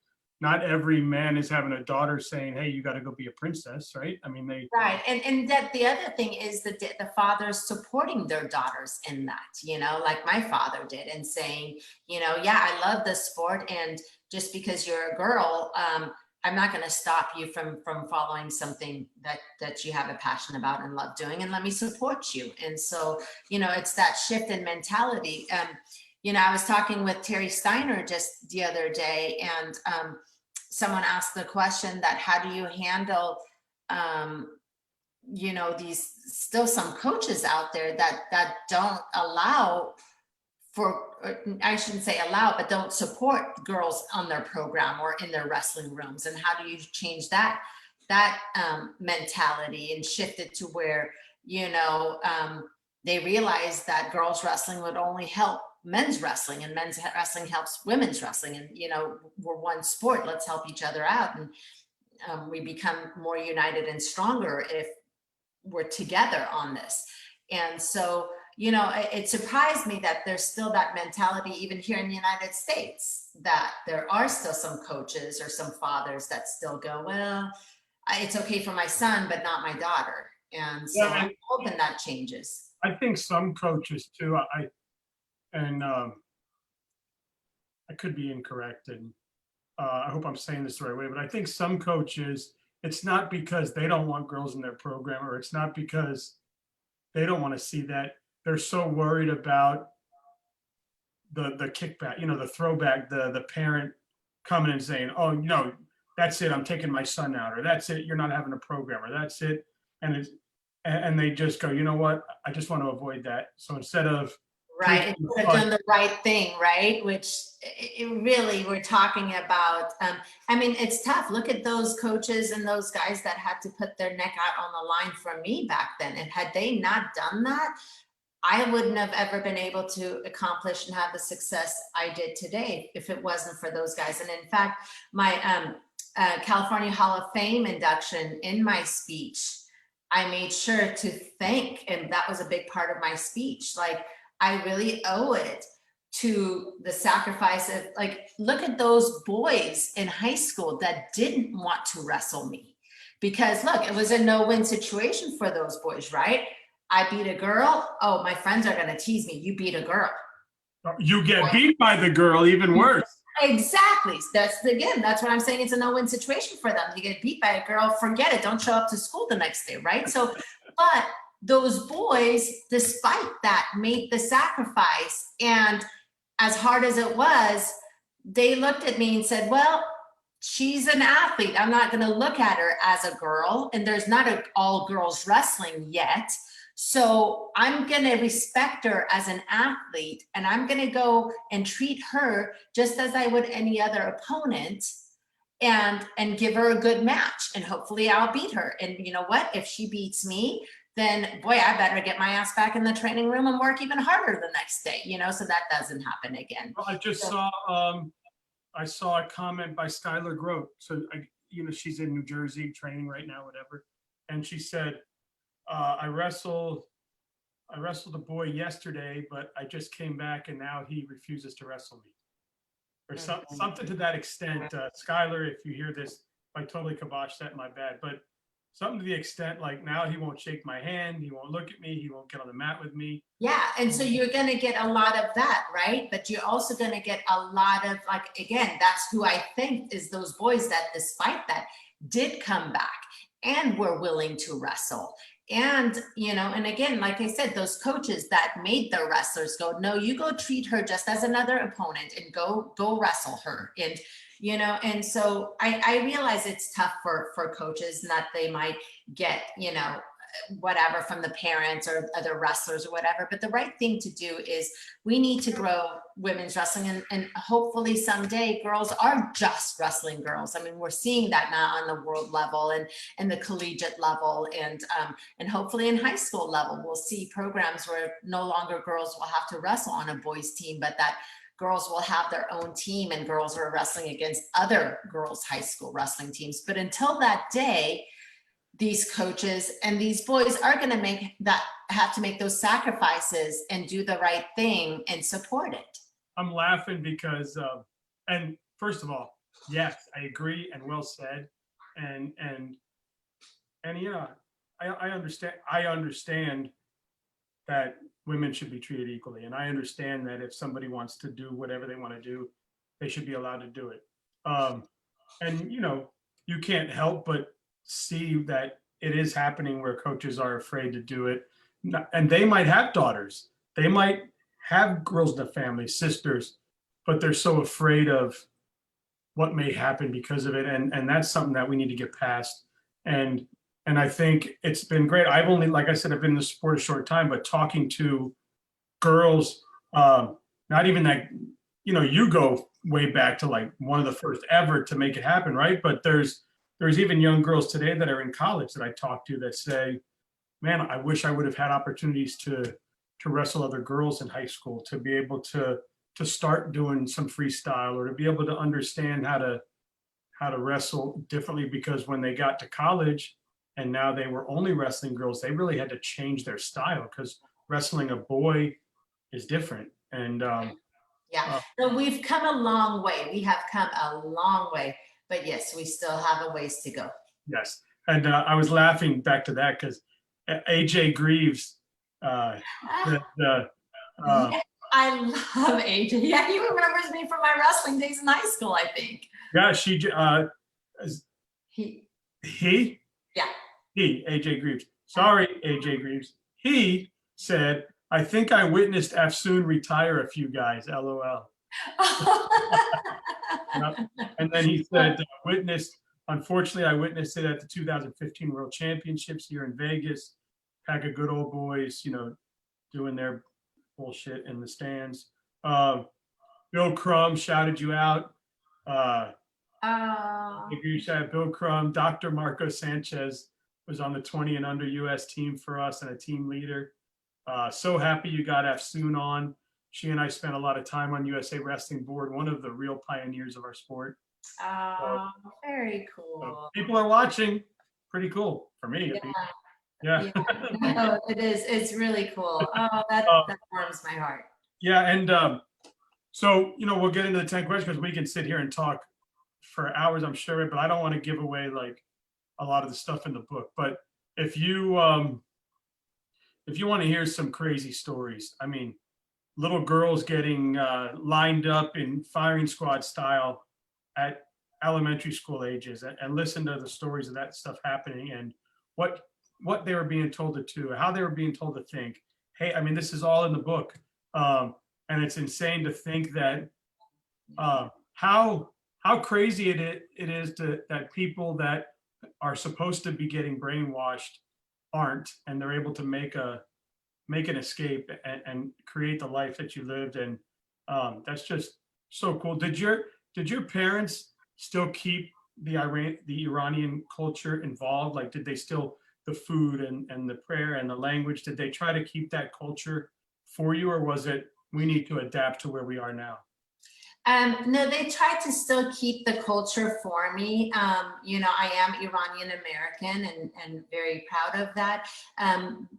not every man is having a daughter saying, hey, you got to go be a princess, right? I mean, right. And that the other thing is that the fathers supporting their daughters in that, like my father did, and saying, yeah, I love this sport. And just because you're a girl, I'm not going to stop you from following something that you have a passion about and love doing, and let me support you. And so, it's that shift in mentality. I was talking with Terry Steiner just the other day, and someone asked the question that how do you handle, these still some coaches out there that don't allow I shouldn't say allow, but don't support girls on their program or in their wrestling rooms. And how do you change that mentality and shift it to where, they realize that girls wrestling would only help men's wrestling, and men's wrestling helps women's wrestling, and we're one sport, let's help each other out, and we become more united and stronger if we're together on this. And so it surprised me that there's still that mentality even here in the United States, that there are still some coaches or some fathers that still go, well, it's okay for my son but not my daughter. And so I'm hoping that changes. I think some coaches too, I could be incorrect, and I hope I'm saying this the right way, but I think some coaches, it's not because they don't want girls in their program, or it's not because they don't want to see that. They're so worried about the kickback, the throwback, the parent coming and saying, oh, no, that's it, I'm taking my son out, or that's it, you're not having a program, or that's it. And they just go, you know what, I just want to avoid that. So instead of right, instead of doing the right thing, right? Which really we're talking about. I mean, it's tough. Look at those coaches and those guys that had to put their neck out on the line for me back then. And had they not done that, I wouldn't have ever been able to accomplish and have the success I did today if it wasn't for those guys. And in fact, my California Hall of Fame induction, in my speech, I made sure to thank, and that was a big part of my speech, like, I really owe it to the sacrifice of, like, look at those boys in high school that didn't want to wrestle me. Because look, it was a no-win situation for those boys, right? I beat a girl. Oh, my friends are going to tease me. You beat a girl. You get beat by the girl, even worse. Exactly. That's what I'm saying. It's a no-win situation for them. You get beat by a girl, forget it. Don't show up to school the next day, right? So, but those boys, despite that, made the sacrifice. And as hard as it was, they looked at me and said, well, she's an athlete. I'm not going to look at her as a girl. And there's not an all girls wrestling yet. So I'm going to respect her as an athlete, and I'm going to go and treat her just as I would any other opponent, and give her a good match, and hopefully I'll beat her. And you know what? If she beats me, then boy, I better get my ass back in the training room and work even harder the next day, so that doesn't happen again. I just saw a comment by Skylar Grote. So, she's in New Jersey training right now, whatever. And she said, I wrestled a boy yesterday, but I just came back and now he refuses to wrestle me. Or something to that extent. Skylar, if you hear this, I totally kiboshed that, my bad. But something to the extent like, now he won't shake my hand, he won't look at me, he won't get on the mat with me. Yeah, and so you're going to get a lot of that, right? But you're also going to get a lot of, like, again, that's who I think is those boys that despite that did come back and were willing to wrestle And, you know, and again, like I said, those coaches that made the wrestlers go, no, you go treat her just as another opponent and go wrestle her. And, you know, and so I realize it's tough for coaches, and that they might get, you know, whatever from the parents or other wrestlers or whatever. But the right thing to do is we need to grow women's wrestling, and hopefully someday girls are just wrestling girls. I mean, we're seeing that now on the world level and the collegiate level, and hopefully in high school level, we'll see programs where no longer girls will have to wrestle on a boys team, but that girls will have their own team and girls are wrestling against other girls' high school wrestling teams. But until that day, these coaches and these boys are going to have to make those sacrifices and do the right thing and support it. I'm laughing because, and first of all, yes, I agree, and well said. And you know, I understand that women should be treated equally. And I understand that if somebody wants to do whatever they want to do, they should be allowed to do it. And, you know, you can't help but see that it is happening where coaches are afraid to do it. And they might have daughters. They might have girls in the family, sisters, but they're so afraid of what may happen because of it. And that's something that we need to get past. And I think it's been great. I've only, like I said, I've been in the sport a short time, but talking to girls, not even that, you know, you go way back to like one of the first ever to make it happen, right? But there's even young girls today that are in college that I talk to that say, man, I wish I would have had opportunities to wrestle other girls in high school, to be able to start doing some freestyle, or to be able to understand how to wrestle differently, because when they got to college and now they were only wrestling girls, they really had to change their style, because wrestling a boy is different. And yeah, so we've come a long way. We have come a long way, but yes, we still have a ways to go. Yes. And I was laughing back to that because AJ Greaves, Yeah, I love AJ. Yeah, he remembers me from my wrestling days in high school, I think. yeah, AJ Greaves. Sorry, AJ Greaves. He said, I think I witnessed Afsoon retire a few guys, LOL. Yep. And then he said, unfortunately, I witnessed it at the 2015 World Championships here in Vegas. Pack of good old boys, you know, doing their bullshit in the stands. Bill Crum shouted you out. You shout Bill Crum. Dr. Marco Sanchez was on the 20 and under US team for us and a team leader. So happy you got Afsoon on. She and I spent a lot of time on USA Wrestling Board, one of the real pioneers of our sport. Very cool. So people are watching. Pretty cool for me. Yeah. No, it is. It's really cool. Oh, that warms my heart. Yeah, and so, you know, we'll get into the 10 questions because we can sit here and talk for hours, I'm sure, but I don't want to give away like a lot of the stuff in the book. But if you want to hear some crazy stories, I mean, little girls getting lined up in firing squad style at elementary school ages, and listen to the stories of that stuff happening, and what they were being told to do, how they were being told to think. Hey, I mean, this is all in the book. And it's insane to think that how crazy it is that people that are supposed to be getting brainwashed aren't, and they're able to make an escape and create the life that you lived. And that's just so cool. Did your parents still keep the Iranian culture involved? Like, did they still, the food and the prayer and the language, did they try to keep that culture for you, or was it, we need to adapt to where we are now? No, they tried to still keep the culture for me. You know, I am Iranian American and very proud of that.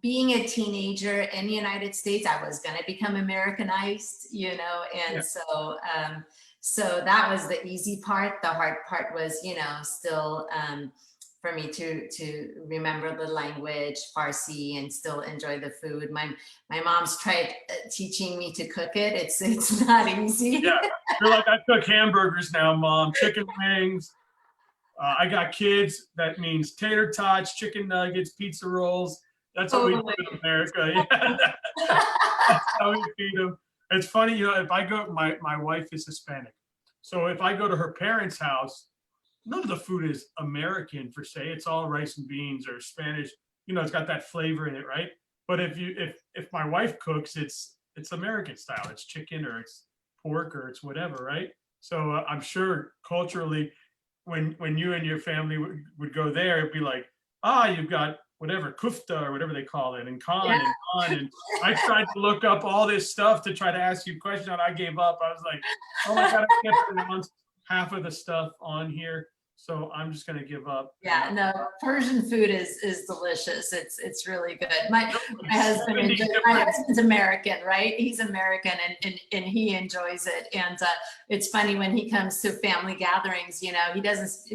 Being a teenager in the United States, I was going to become Americanized, you know, and yeah. So that was the easy part. The hard part was, you know, still for me to remember the language, Farsi, and still enjoy the food. My mom's tried teaching me to cook it. It's not easy. Yeah, you're like, I cook hamburgers now, Mom, chicken wings. I got kids. That means tater tots, chicken nuggets, pizza rolls. That's what we do Totally. in America. Yeah. That's how we feed them. It's funny, if I go, my wife is Hispanic. So if I go to her parents' house, none of the food is American per se. It's all rice and beans or Spanish. It's got that flavor in it, right? But if my wife cooks, it's American style. It's chicken or it's pork or it's whatever, right? So I'm sure culturally, when you and your family would go there, it'd be like, you've got whatever kufta or whatever they call it, and khan and khan. And I tried to look up all this stuff to try to ask you questions, and I gave up. I was like, oh my God, I can't pronounce half of the stuff on here. So I'm just gonna give up. Yeah, no, Persian food is delicious. It's really good. My husband's American, right? He's American and he enjoys it. And it's funny when he comes to family gatherings, he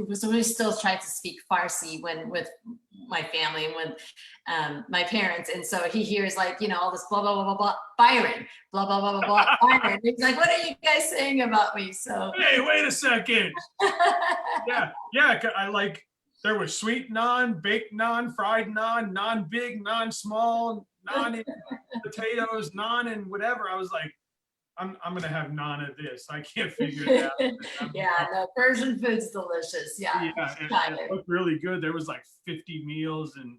we still try to speak Farsi with my family and with my parents. And so he hears all this blah, blah, blah, blah, blah, Byron, blah, blah, blah, blah, blah, Byron. He's like, what are you guys saying about me? So, hey, wait a second. Yeah. There was sweet naan, baked naan, fried naan, naan big, naan small, naan in potatoes, naan and whatever. I was like, I'm gonna have naan of this. I can't figure it out. Yeah, no, Persian food's delicious. Yeah, it looked really good. There was like 50 meals, and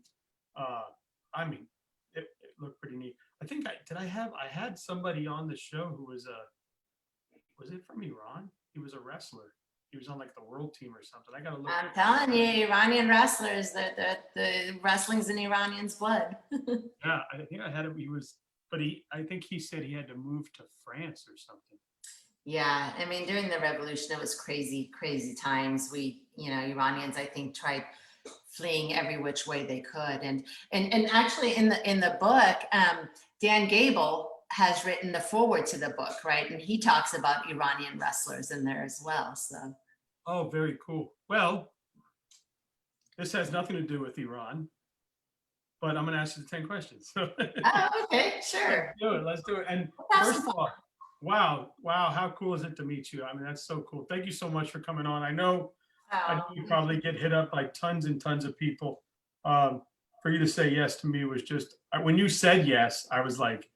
I mean, it looked pretty neat. I think I had somebody on the show who was it from Iran? He was a wrestler. He was on like the world team or something. I gotta look. I'm telling you, Iranian wrestlers, the wrestling's in Iranians' blood. Yeah, I think I had him. I think he said he had to move to France or something. Yeah, I mean, during the revolution, it was crazy, crazy times. Iranians, I think, tried fleeing every which way they could. And actually in the book, Dan Gable has written the foreword to the book, right? And he talks about Iranian wrestlers in there as well. So. Oh, very cool. Well, this has nothing to do with Iran, but I'm going to ask you the 10 questions. Oh, okay, sure. Let's do it. And first of all, wow, how cool is it to meet you? I mean, that's so cool. Thank you so much for coming on. I know you probably get hit up by tons and tons of people. For you to say yes to me was just, when you said yes, I was like,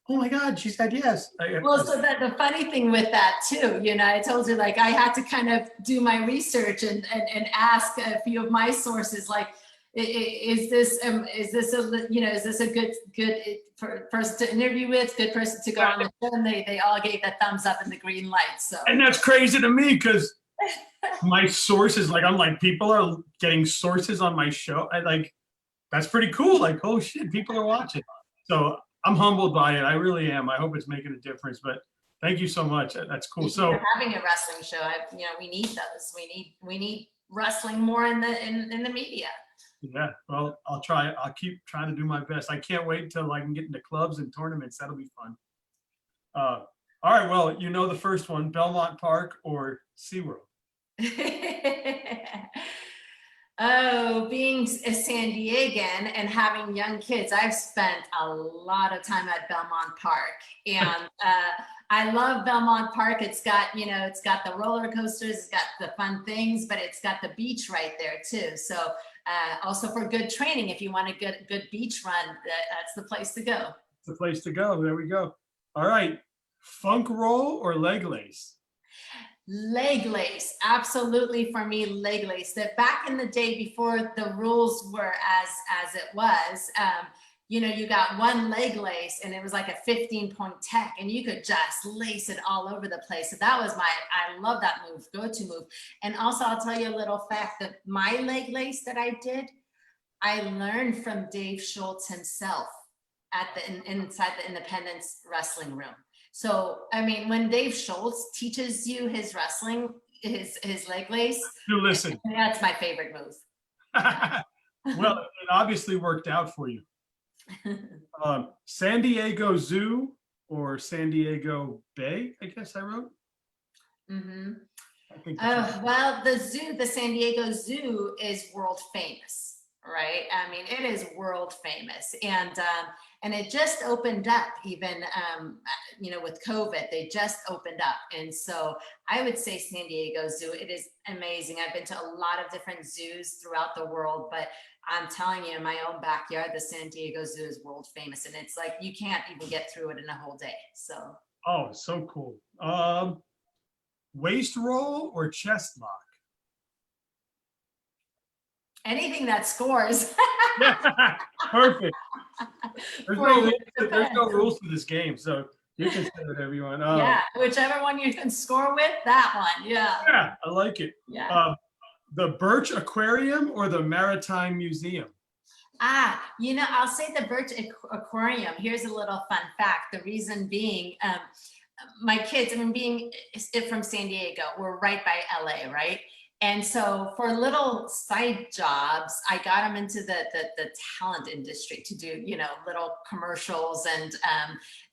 oh my God, she said yes. Well, so the funny thing with that too, I told you, I had to kind of do my research and ask a few of my sources, is this a good person to interview with, good person to go on the show? And they all gave that thumbs up and the green light. So. And that's crazy to me because my sources, I'm like, people are getting sources on my show. That's pretty cool. Oh shit, people are watching. So I'm humbled by it. I really am. I hope it's making a difference, but thank you so much. That's cool. So having a wrestling show, we need those. We need wrestling more in the media. Yeah, well, I'll try. I'll keep trying to do my best. I can't wait until I can get into clubs and tournaments. That'll be fun. All right. Well, the first one, Belmont Park or SeaWorld? Oh, being a San Diegan and having young kids, I've spent a lot of time at Belmont Park, and I love Belmont Park. It's got, it's got the roller coasters, it's got the fun things, but it's got the beach right there too. So also for good training, if you want a good beach run, that's the place to go. It's the place to go. There we go. All right, funk roll or leg lace? Leg lace, absolutely. For me, leg lace. That back in the day before the rules were as it was, you got one leg lace and it was like a 15-point tech and you could just lace it all over the place. So that was I love that move, go-to move. And also I'll tell you a little fact that my leg lace that I did, I learned from Dave Schultz himself at inside the Independence wrestling room. So, I mean, when Dave Schultz teaches you his wrestling, his leg lace, you listen. That's my favorite move. Well, it obviously worked out for you. San Diego Zoo or San Diego Bay, I guess I wrote. Mm-hmm. I think well, the San Diego Zoo is world famous, right? I mean, it is world famous. And it just opened up even, with COVID, they just opened up. And so I would say San Diego Zoo, it is amazing. I've been to a lot of different zoos throughout the world, but I'm telling you, in my own backyard, the San Diego Zoo is world famous, and it's like you can't even get through it in a whole day. So Oh, so cool. Waist roll or chest lock? anything that scores. Perfect. There's For no you, rules, it there's no depends. rules to this game, so you can say whatever you want. Yeah, whichever one you can score with, that one. Yeah, Yeah, I like it. yeah. The Birch Aquarium or the Maritime Museum? I'll say the Birch Aquarium. Here's a little fun fact. The reason being, my kids, I mean, being from San Diego, we're right by LA, right? And so for little side jobs, I got them into the talent industry to do, little commercials and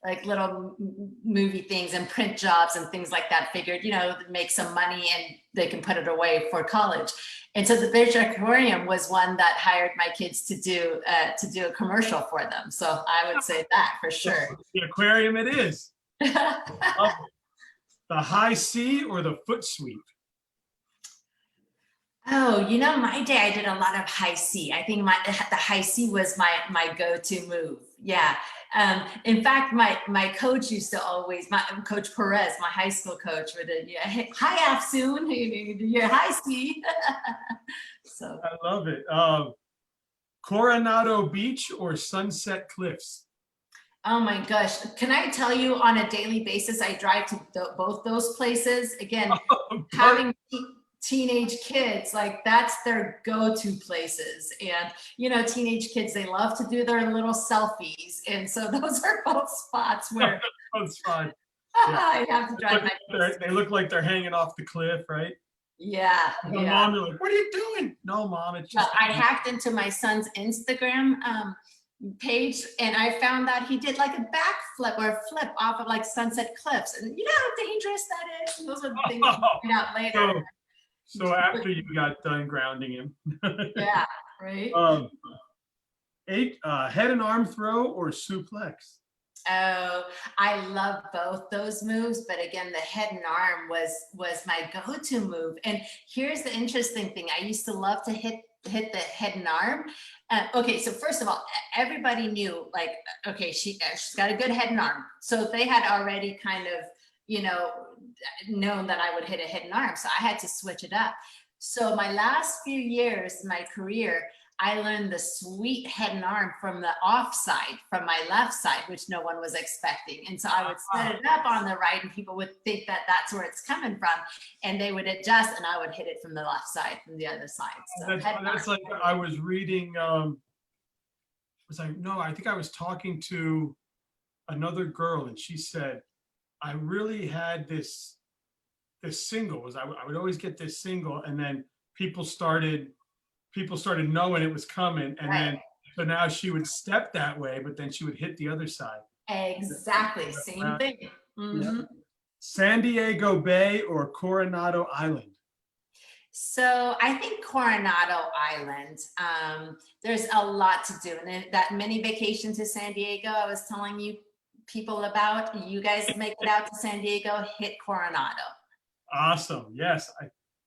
like little movie things and print jobs and things like that. Figured, make some money and they can put it away for college. And so the Birch Aquarium was one that hired my kids to do a commercial for them. So I would say that for sure. The aquarium it is. Love it. The high C or the foot sweep? Oh, my day I did a lot of high C. I think the high C was my go-to move. Yeah. In fact, my coach used to always, my Coach Perez, my high school coach, would hi Afsoon, your high C. So I love it. Coronado Beach or Sunset Cliffs? oh my gosh, can I tell you, on a daily basis I drive to both those places. Again, having teenage kids, like that's their go-to places. And teenage kids, they love to do their little selfies, and so those are both spots where That's fine. I have to drive my kids. They look like they're hanging off the cliff, right? Yeah, The yeah. mom, you're like, what are you doing? No, mom, it's just. I hacked into my son's Instagram page, and I found that he did like a backflip or a flip off of like Sunset Cliffs, and you know how dangerous that is. And those are the things you find out later. So after you got done grounding him. Yeah, right. Head and arm throw or suplex? Oh, I love both those moves, but again, the head and arm was my go-to move. And here's the interesting thing: I used to love to hit the head and arm. Okay, so first of all, everybody knew, like, okay, she's got a good head and arm. So they had already kind of, known that I would hit a head and arm. So I had to switch it up. So my last few years in my career, I learned the sweet head and arm from the offside, from my left side, which no one was expecting. And so I would set it up on the right, and people would think that that's where it's coming from, and they would adjust, and I would hit it from the left side, from the other side. So that's like, I was reading, I think I was talking to another girl, and she said, I really had this single, was I would always get this single, and then people started knowing it was coming, and then so now she would step that way, but then she would hit the other side. Exactly, same thing. Mm-hmm. Yeah. San Diego Bay or Coronado Island? So I think Coronado Island. There's a lot to do, and that mini vacation to San Diego I was telling you people about. You guys make it out to San Diego, hit Coronado. Awesome. Yes.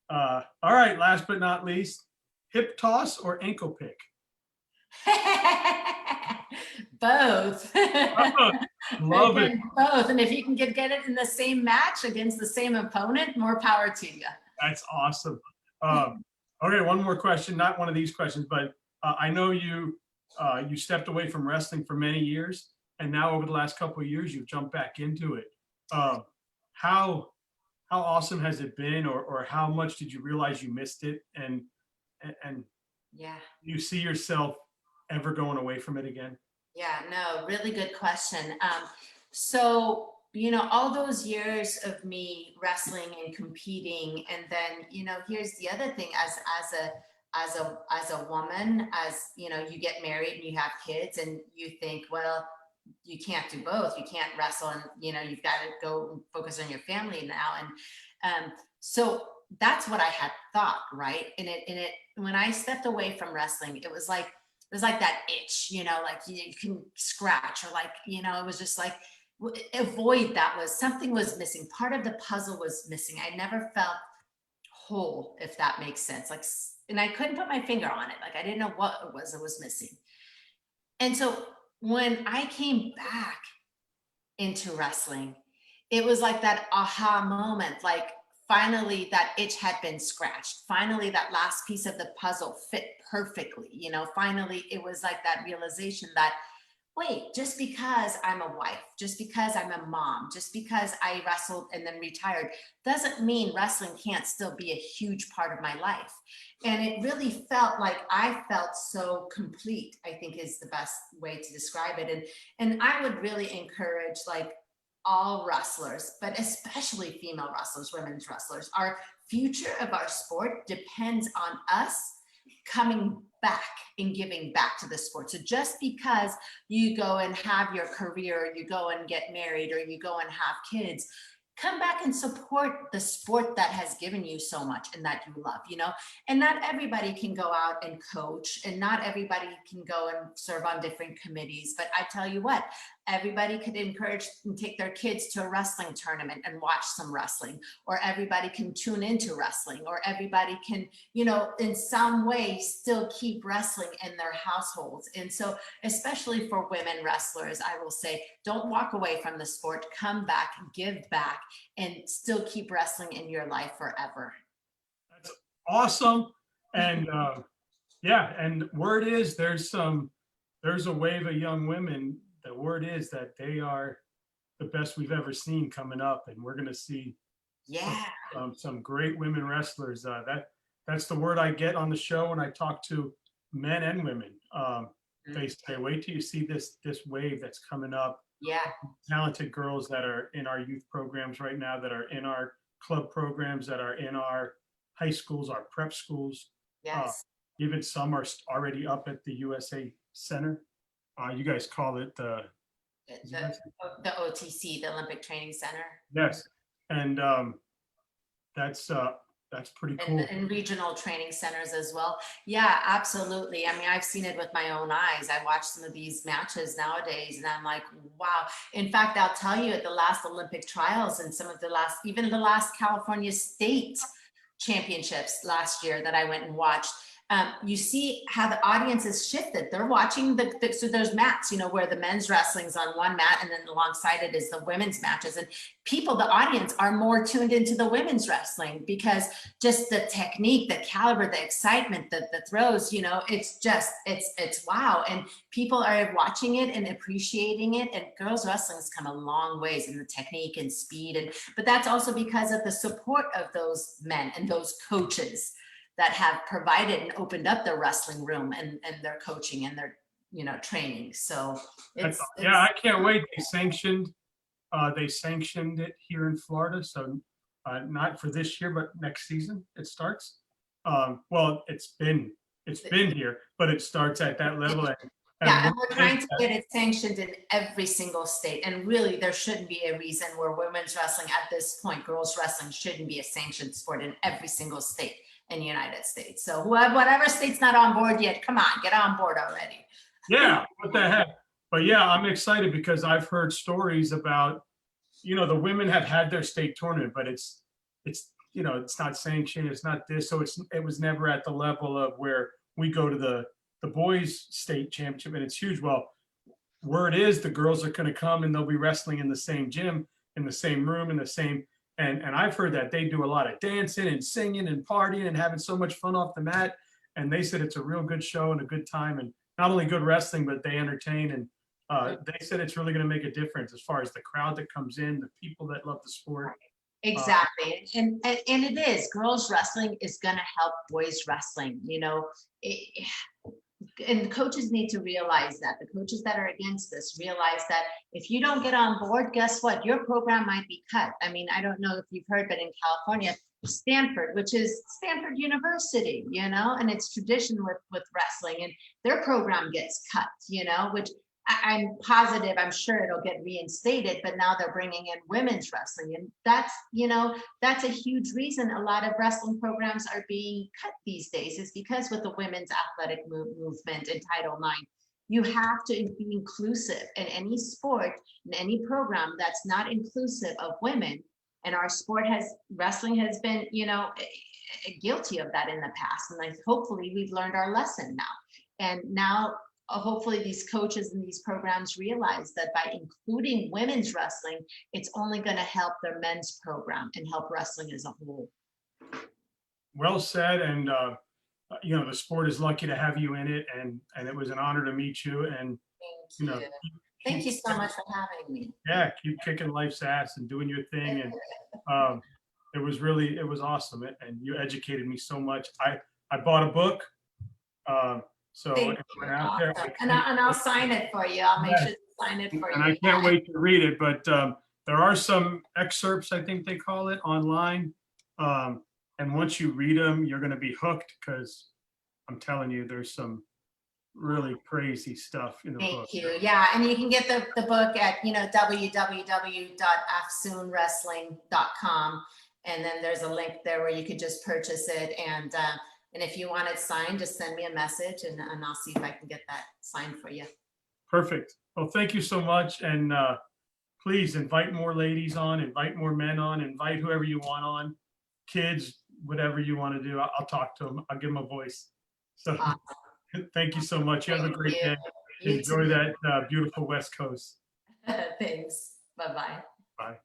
All right. Last but not least, hip toss or ankle pick? Both. Love it. Both. And if you can get it in the same match against the same opponent, more power to you. That's awesome. Okay, one more question. Not one of these questions, but I know you stepped away from wrestling for many years, and now over the last couple of years, you've jumped back into it. How awesome has it been, or how much did you realize you missed it? And yeah, you see yourself ever going away from it again? Yeah, no, really good question. So, all those years of me wrestling and competing, and then, here's the other thing, as a woman, you get married and you have kids, and you think, well, you can't do both. You can't wrestle, and you've got to go focus on your family now. And so that's what I had thought, right? And it when I stepped away from wrestling, it was like that itch, like you can scratch, or like, it was just like a void something was missing. Part of the puzzle was missing. I never felt whole, if that makes sense. Like and I couldn't put my finger on it. Like I didn't know what it was missing. And so when I came back into wrestling, it was like that aha moment, like finally that itch had been scratched. Finally, that last piece of the puzzle fit perfectly. You know, finally it was like that realization that, wait, just because I'm a wife, just because I'm a mom, just because I wrestled and then retired, doesn't mean wrestling can't still be a huge part of my life. And it really felt like I felt so complete, I think is the best way to describe it. And I would really encourage like all wrestlers, but especially female wrestlers, women's wrestlers, our future of our sport depends on us coming back and giving back to the sport. So just because you go and have your career, you go and get married, or you go and have kids, come back and support the sport that has given you so much and that you love, you know. And not everybody can go out and coach, and not everybody can go and serve on different committees, but I tell you what, everybody could encourage and take their kids to a wrestling tournament and watch some wrestling, or everybody can tune into wrestling, or everybody can, you know, in some way still keep wrestling in their households. And so especially for women wrestlers, I will say, don't walk away from the sport, come back, give back, and still keep wrestling in your life forever. That's awesome. And yeah, and word is there's a wave of young women. The word is that they are the best we've ever seen coming up, and we're going to see some great women wrestlers. That's the word I get on the show when I talk to men and women. They say, "Wait till you see this wave that's coming up." Yeah, Talented girls that are in our youth programs right now, that are in our club programs, that are in our high schools, our prep schools. yes. Even some are already up at the USA Center. You guys call it The OTC, the Olympic Training Center. yes, and that's pretty cool. And regional training centers as well. Yeah, absolutely. I mean, I've seen it with my own eyes. I watch some of these matches nowadays and I'm like, wow. In fact, I'll tell you, at the last Olympic trials and some of the last, even the last California State championships last year that I went and watched, you see how the audience has shifted. They're watching so there's mats, you know, where the men's wrestling's on one mat and then alongside it is the women's matches. And people, the audience, are more tuned into the women's wrestling because just the technique, the caliber, the excitement, the throws, you know, it's just, it's wow. And people are watching it and appreciating it. And girls wrestling has come a long ways in the technique and speed. But that's also because of the support of those men and those coaches that have provided and opened up their wrestling room and their coaching and their, you know, training. So it's I can't wait. They sanctioned it here in Florida. So not for this year, but next season it starts. Well, it's been here, but it starts at that level. And we're trying to get it sanctioned in every single state. And really, there shouldn't be a reason where women's wrestling at this point, girls wrestling shouldn't be a sanctioned sport in every single state in the United States. So whatever state's not on board yet, come on, get on board already. Yeah, what the heck? But yeah, I'm excited because I've heard stories about, you know, the women have had their state tournament, but it's you know, it's not sanctioned, it's not this, so it was never at the level of where we go to the boys state championship, and it's huge. Well, word is the girls are going to come and they'll be wrestling in the same gym, in the same room, in the same. And I've heard that they do a lot of dancing and singing and partying and having so much fun off the mat. And they said it's a real good show and a good time, and not only good wrestling, but they entertain. And they said it's really going to make a difference as far as the crowd that comes in, the people that love the sport. Exactly. And it is, girls wrestling is going to help boys wrestling, you know, and coaches need to realize that. The coaches that are against this realize that if you don't get on board, guess what? Your program might be cut. I mean, I don't know if you've heard, but in California, Stanford, which is Stanford University, you know, and it's tradition with wrestling, and their program gets cut, you know, which I'm positive, I'm sure it'll get reinstated, but now they're bringing in women's wrestling. And that's, you know, that's a huge reason a lot of wrestling programs are being cut these days, is because with the women's athletic movement in Title IX, you have to be inclusive in any sport, in any program that's not inclusive of women And our wrestling has been, you know, guilty of that in the past. And hopefully we've learned our lesson now. And now hopefully these coaches and these programs realize that by including women's wrestling, it's only going to help their men's program and help wrestling as a whole. Well said. And, you know, the sport is lucky to have you in it. And it was an honor to meet you. And, Thank you know, you. Thank you so much for having me. yeah, keep kicking life's ass and doing your thing. And it was awesome. And you educated me so much. I bought a book. So Thank it you. went out there. Awesome. And I'll sign it for you. I'll make sure to sign it for you. And I can't wait to read it, but there are some excerpts, I think they call it, online. And once you read them, you're going to be hooked, because I'm telling you, there's some really crazy stuff in the book. Thank you. Yeah, and you can get the book at, you know, www.afsoonwrestling.com, and then there's a link there where you could just purchase it. And if you want it signed, just send me a message, and I'll see if I can get that signed for you. Perfect. Well, thank you so much. And please invite more ladies on, invite more men on, invite whoever you want on, kids, whatever you want to do. I'll talk to them. I'll give them a voice. So thank you so much. You have a great day. You Enjoy too. that beautiful West Coast. Thanks. Bye-bye. Bye.